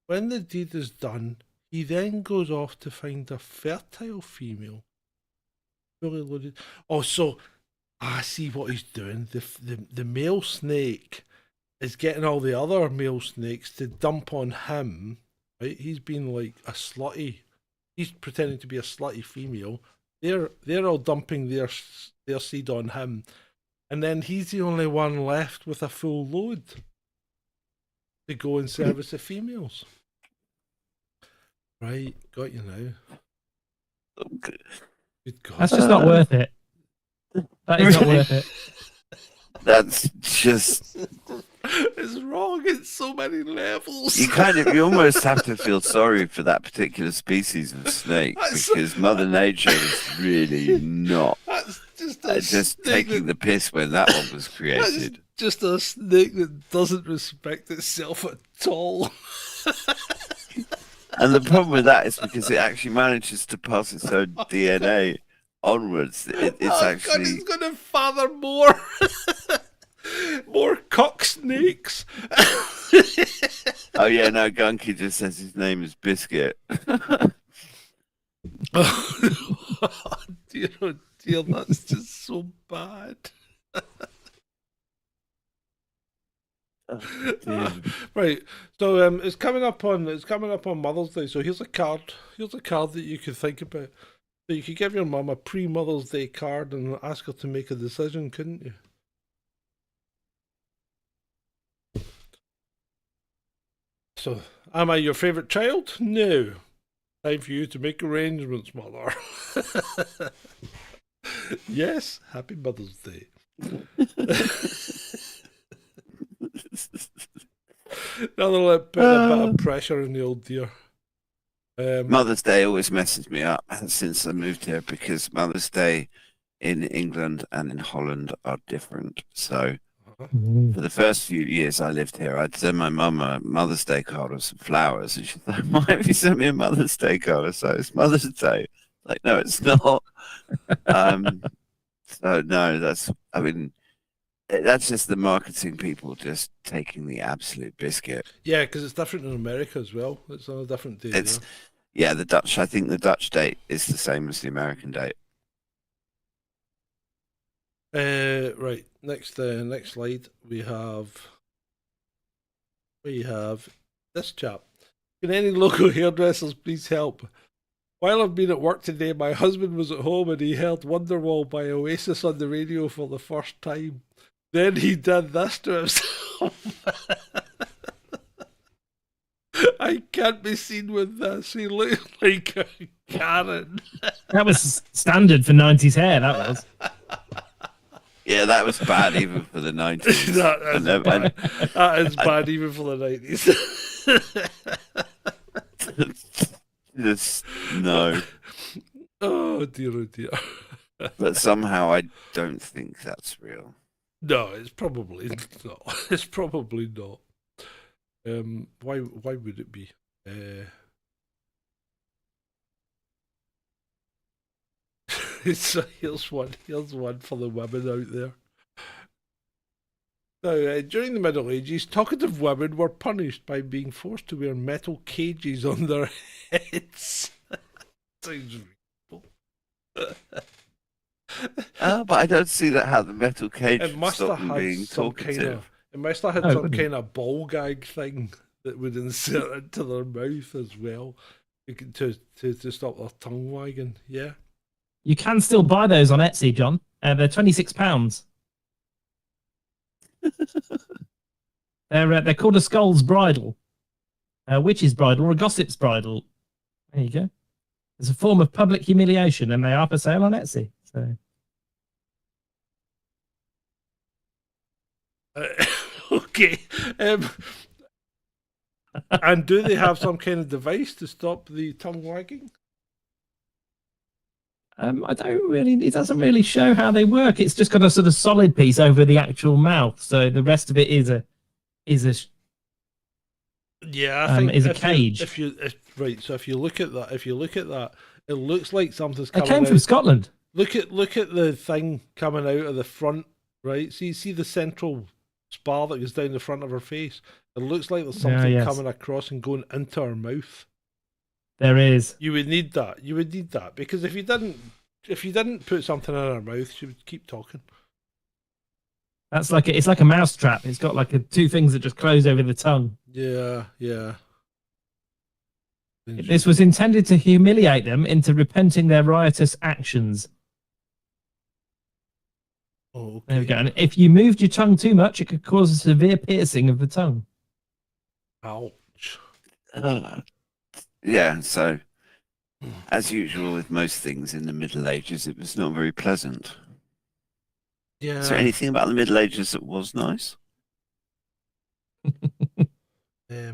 When the deed is done, he then goes off to find a fertile female, fully loaded. Oh, so I see what he's doing. The male snake is getting all the other male snakes to dump on him. Right? He's been like a slutty. He's pretending to be a slutty female. They're all dumping their seed on him, and then he's the only one left with a full load to go and service the females. Right, got you now. Good God. That's just not worth it. That is not worth it. That's just. It's wrong in so many levels. You almost have to feel sorry for that particular species of snake, because Mother Nature is really not. That's just taking the piss when that one was created. That's just a snake that doesn't respect itself at all. And the problem with that is because it actually manages to pass its own DNA onwards. It's actually. God, it's going to father more. More cock snakes. Oh yeah, no, Gunky just says his name is Biscuit. Oh, dear, that's just so bad. Right, so it's coming up on Mother's Day. So here's a card. Here's a card that you could think about. So you could give your mum a pre-Mother's Day card and ask her to make a decision, couldn't you? So, am I your favourite child? No. Time for you to make arrangements, Mother. Yes, happy Mother's Day. Another little bit of pressure on the old dear. Mother's Day always messes me up since I moved here, because Mother's Day in England and in Holland are different. So For the first few years I lived here, I'd send my mum a Mother's Day card with some flowers, and she's like, "Why have you sent me a Mother's Day card?" So it's Mother's Day. Like, no, it's not. So no, that's just the marketing people just taking the absolute biscuit. Yeah, because it's different in America as well. It's on a different day. It's the Dutch. I think the Dutch date is the same as the American date. Right. Next slide. We have this chap. Can any local hairdressers please help? While I've been at work today, my husband was at home and he heard Wonderwall by Oasis on the radio for the first time. Then he did this to himself. I can't be seen with this. He looks like a Karen. That was standard for 90s hair, that was. Yeah, that was bad even for the 90s. That is bad even for the 90s. Just, no. Oh dear. But somehow I don't think that's real. No, it's probably not. It's probably not. Why would it be? Here's one for the women out there. Now, during the Middle Ages, talkative women were punished by being forced to wear metal cages on their heads. Sounds reasonable. But I don't see that how the metal cage It must have had being some talkative. some kind of ball gag thing that would insert into their mouth as well to stop their tongue wagging. Yeah. You can still buy those on Etsy, John. They're £26. They're called a skull's bridle, a witch's bridle, or a gossip's bridle. There you go. It's a form of public humiliation, and they are for sale on Etsy. So, okay. And do they have some kind of device to stop the tongue wagging? I don't really. It doesn't really show how they work. It's just got a sort of solid piece over the actual mouth, so the rest of it is a yeah. I think is a cage. So if you look at that, it looks like something's coming. It came from Scotland. Look at the thing coming out of the front, right? See the central spar that goes down the front of her face. It looks like there's something coming across and going into her mouth. There is. You would need that. You would need that because if you didn't put something in her mouth, she would keep talking. It's like a mouse trap. It's got like two things that just close over the tongue. Yeah. This was intended to humiliate them into repenting their riotous actions. Oh, okay. There we go. And if you moved your tongue too much, it could cause a severe piercing of the tongue. Ouch. Yeah, so as usual with most things in the Middle Ages, it was not very pleasant. Yeah. Is there anything about the Middle Ages that was nice? I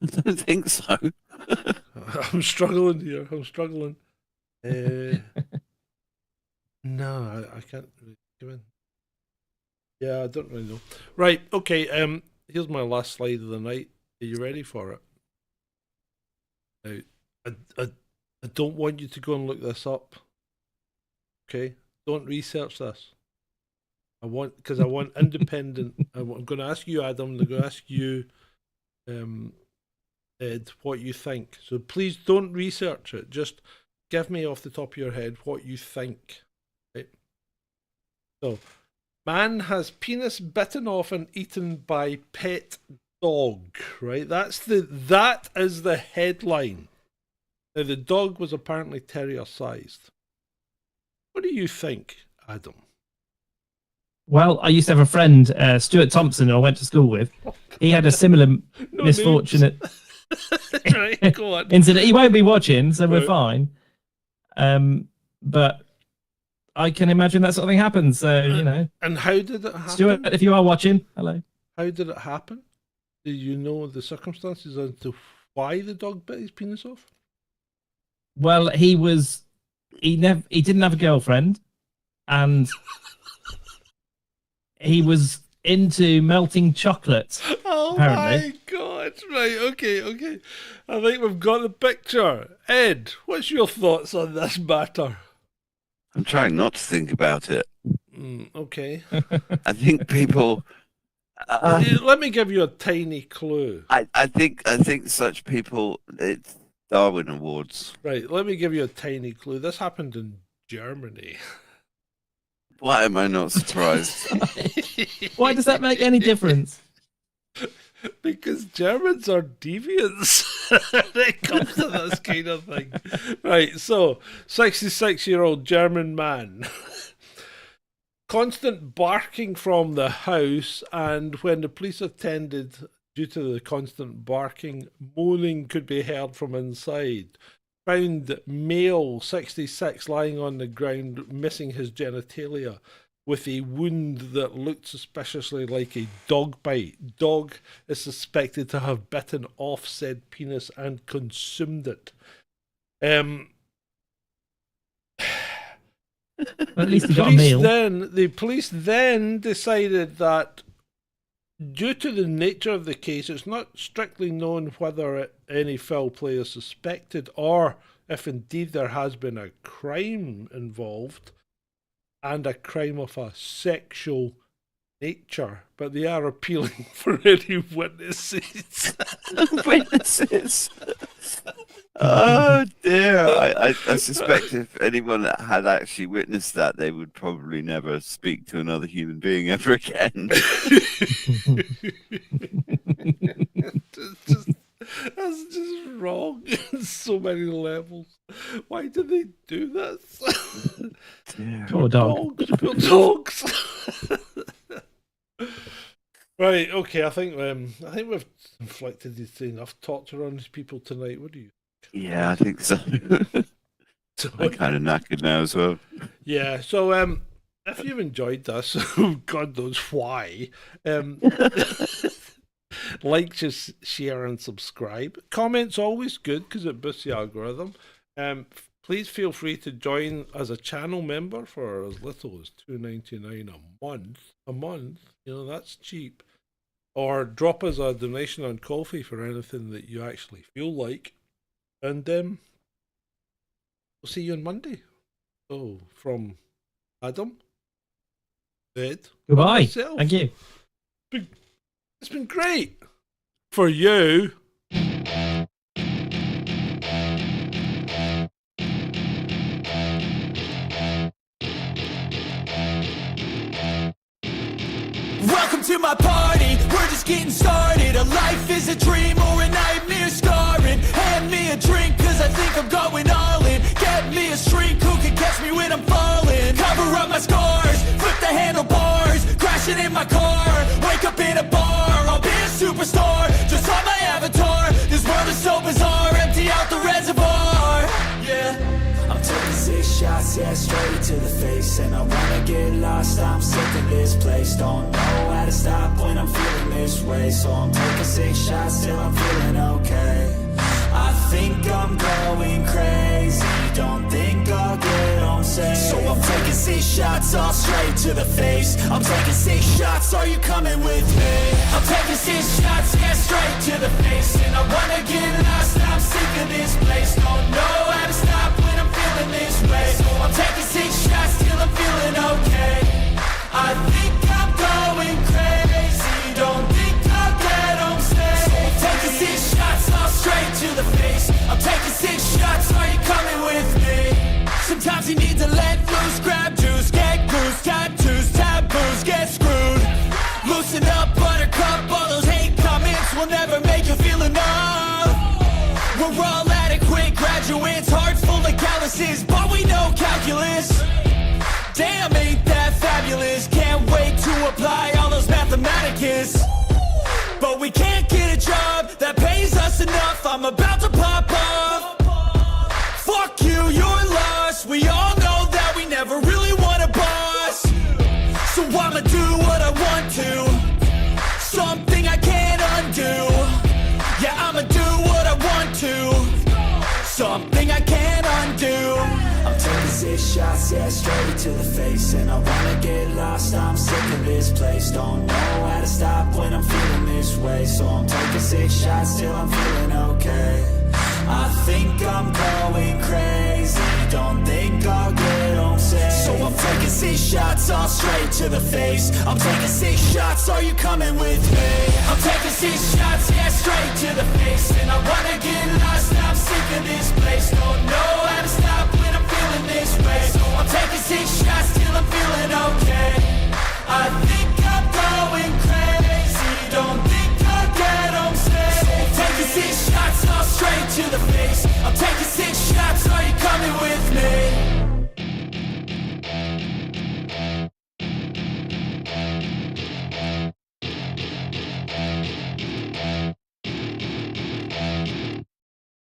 don't think so. I'm struggling here. No, I can't really give in. Yeah, I don't really know. Right, okay, here's my last slide of the night. Are you ready for it? Now, I don't want you to go and look this up. Okay? Don't research this. I want independent. I'm going to ask you, Adam, and I'm going to ask you, Ed, what you think. So please don't research it. Just give me off the top of your head what you think. Right? So, man has penis bitten off and eaten by pet dog. Right? That is the headline. Now, the dog was apparently terrier-sized. What do you think, Adam? Well, I used to have a friend, Stuart Thompson, who I went to school with. He had a similar misfortunate right, go on. incident. He won't be watching, so we're fine. But I can imagine that sort of thing happens. So, you know. And how did it happen? Stuart, if you are watching, hello. How did it happen? Do you know the circumstances as to why the dog bit his penis off? Well, he was he didn't have a girlfriend, and he was into melting chocolate. Oh apparently. my God! Right, okay. I think we've got the picture. Ed, what's your thoughts on this matter? I'm trying not to think about it. Okay. I think people. Let me give you a tiny clue. I think such people. It's Darwin Awards. Right, let me give you a tiny clue. This happened in Germany. Why am I not surprised? Why does that make any difference? Because Germans are deviants when it comes to this kind of thing. Right, so 66-year-old German man. Constant barking from the house, and when the police attended, due to the constant barking, moaning could be heard from inside. Found male 66 lying on the ground, missing his genitalia, with a wound that looked suspiciously like a dog bite. Dog is suspected to have bitten off said penis and consumed it. At least he got a meal. The police then decided that due to the nature of the case, it's not strictly known whether any foul play is suspected or if indeed there has been a crime involved, and a crime of a sexual nature, but they are appealing for any witnesses. Witnesses. Oh dear! I suspect if anyone had actually witnessed that, they would probably never speak to another human being ever again. That's just wrong on so many levels. Why do they do this? Poor dog. Poor dogs. Right, okay, I think we've inflicted enough torture on these people tonight. What do you? Yeah, I think so. I'm kind of knackered now as well. Yeah, so if you've enjoyed this, God knows why, like, just share and subscribe. Comments always good because it boosts the algorithm. Please feel free to join as a channel member for as little as $2.99 a month. You know, that's cheap. Or drop us a donation on Ko-fi for anything that you actually feel like. And we'll see you on Monday. So, from Adam, Ed, goodbye. Myself, Thank you. It's been great for you. Welcome to my party, we're just getting started. A life is a dream or a nightmare scarring. Hand me a drink cause I think I'm going all in. Get me a shrink who can catch me when I'm falling. Cover up my scars, flip the handlebars, crashing in my car, wake up in a bar. I'll be a superstar, just on my avatar. This world is so bizarre, empty out the reservoir. Yeah, I'm taking 6 shots, yeah, straight to the face. And I wanna get lost, I'm sick of this place. Don't know how to stop when I'm feeling this way. So I'm taking 6 shots till I'm feeling okay. I think I'm going crazy, don't think I'll get home safe. So I'm taking 6 shots all straight to the face. I'm taking 6 shots, are you coming with me? I'm taking 6 shots, yeah, straight to the face. And I wanna get lost, I'm sick of this place. Don't know how to stop when I'm feeling this way. So I'm taking 6 shots till I'm feeling okay. I think I'm going crazy, don't think I'll get home safe. So I'm taking 6 shots all straight to the face. I'm taking 6 shots, are you coming with me? Sometimes you need to let loose, grab juice, get goose, tattoos, taboos, get screwed. Loosen up, buttercup, all those hate comments will never make you feel enough. We're all adequate graduates, hearts full of calluses, but we know calculus. Damn, ain't that fabulous? Can't wait to apply all those mathematicus. But we can't get a job that pays us enough. I'm about to pop off. Fuck you, you're lost. We all know that we never really want a boss. So I'ma do what I want to, something I can't undo. Yeah, I'ma do what I want to, something I can't undo. I'm taking shots, yeah, straight to the face. And I wanna get lost, I'm sick of this place. Don't know how to stop when I'm feeling this way. So I'm taking 6 shots till I'm feeling okay. I think I'm going crazy, don't think I'll get home safe. So I'm taking 6 shots, all straight to the face. I'm taking 6 shots, are you coming with me? I'm taking 6 shots, yeah, straight to the face. And I wanna get lost, I'm sick of this place. Don't know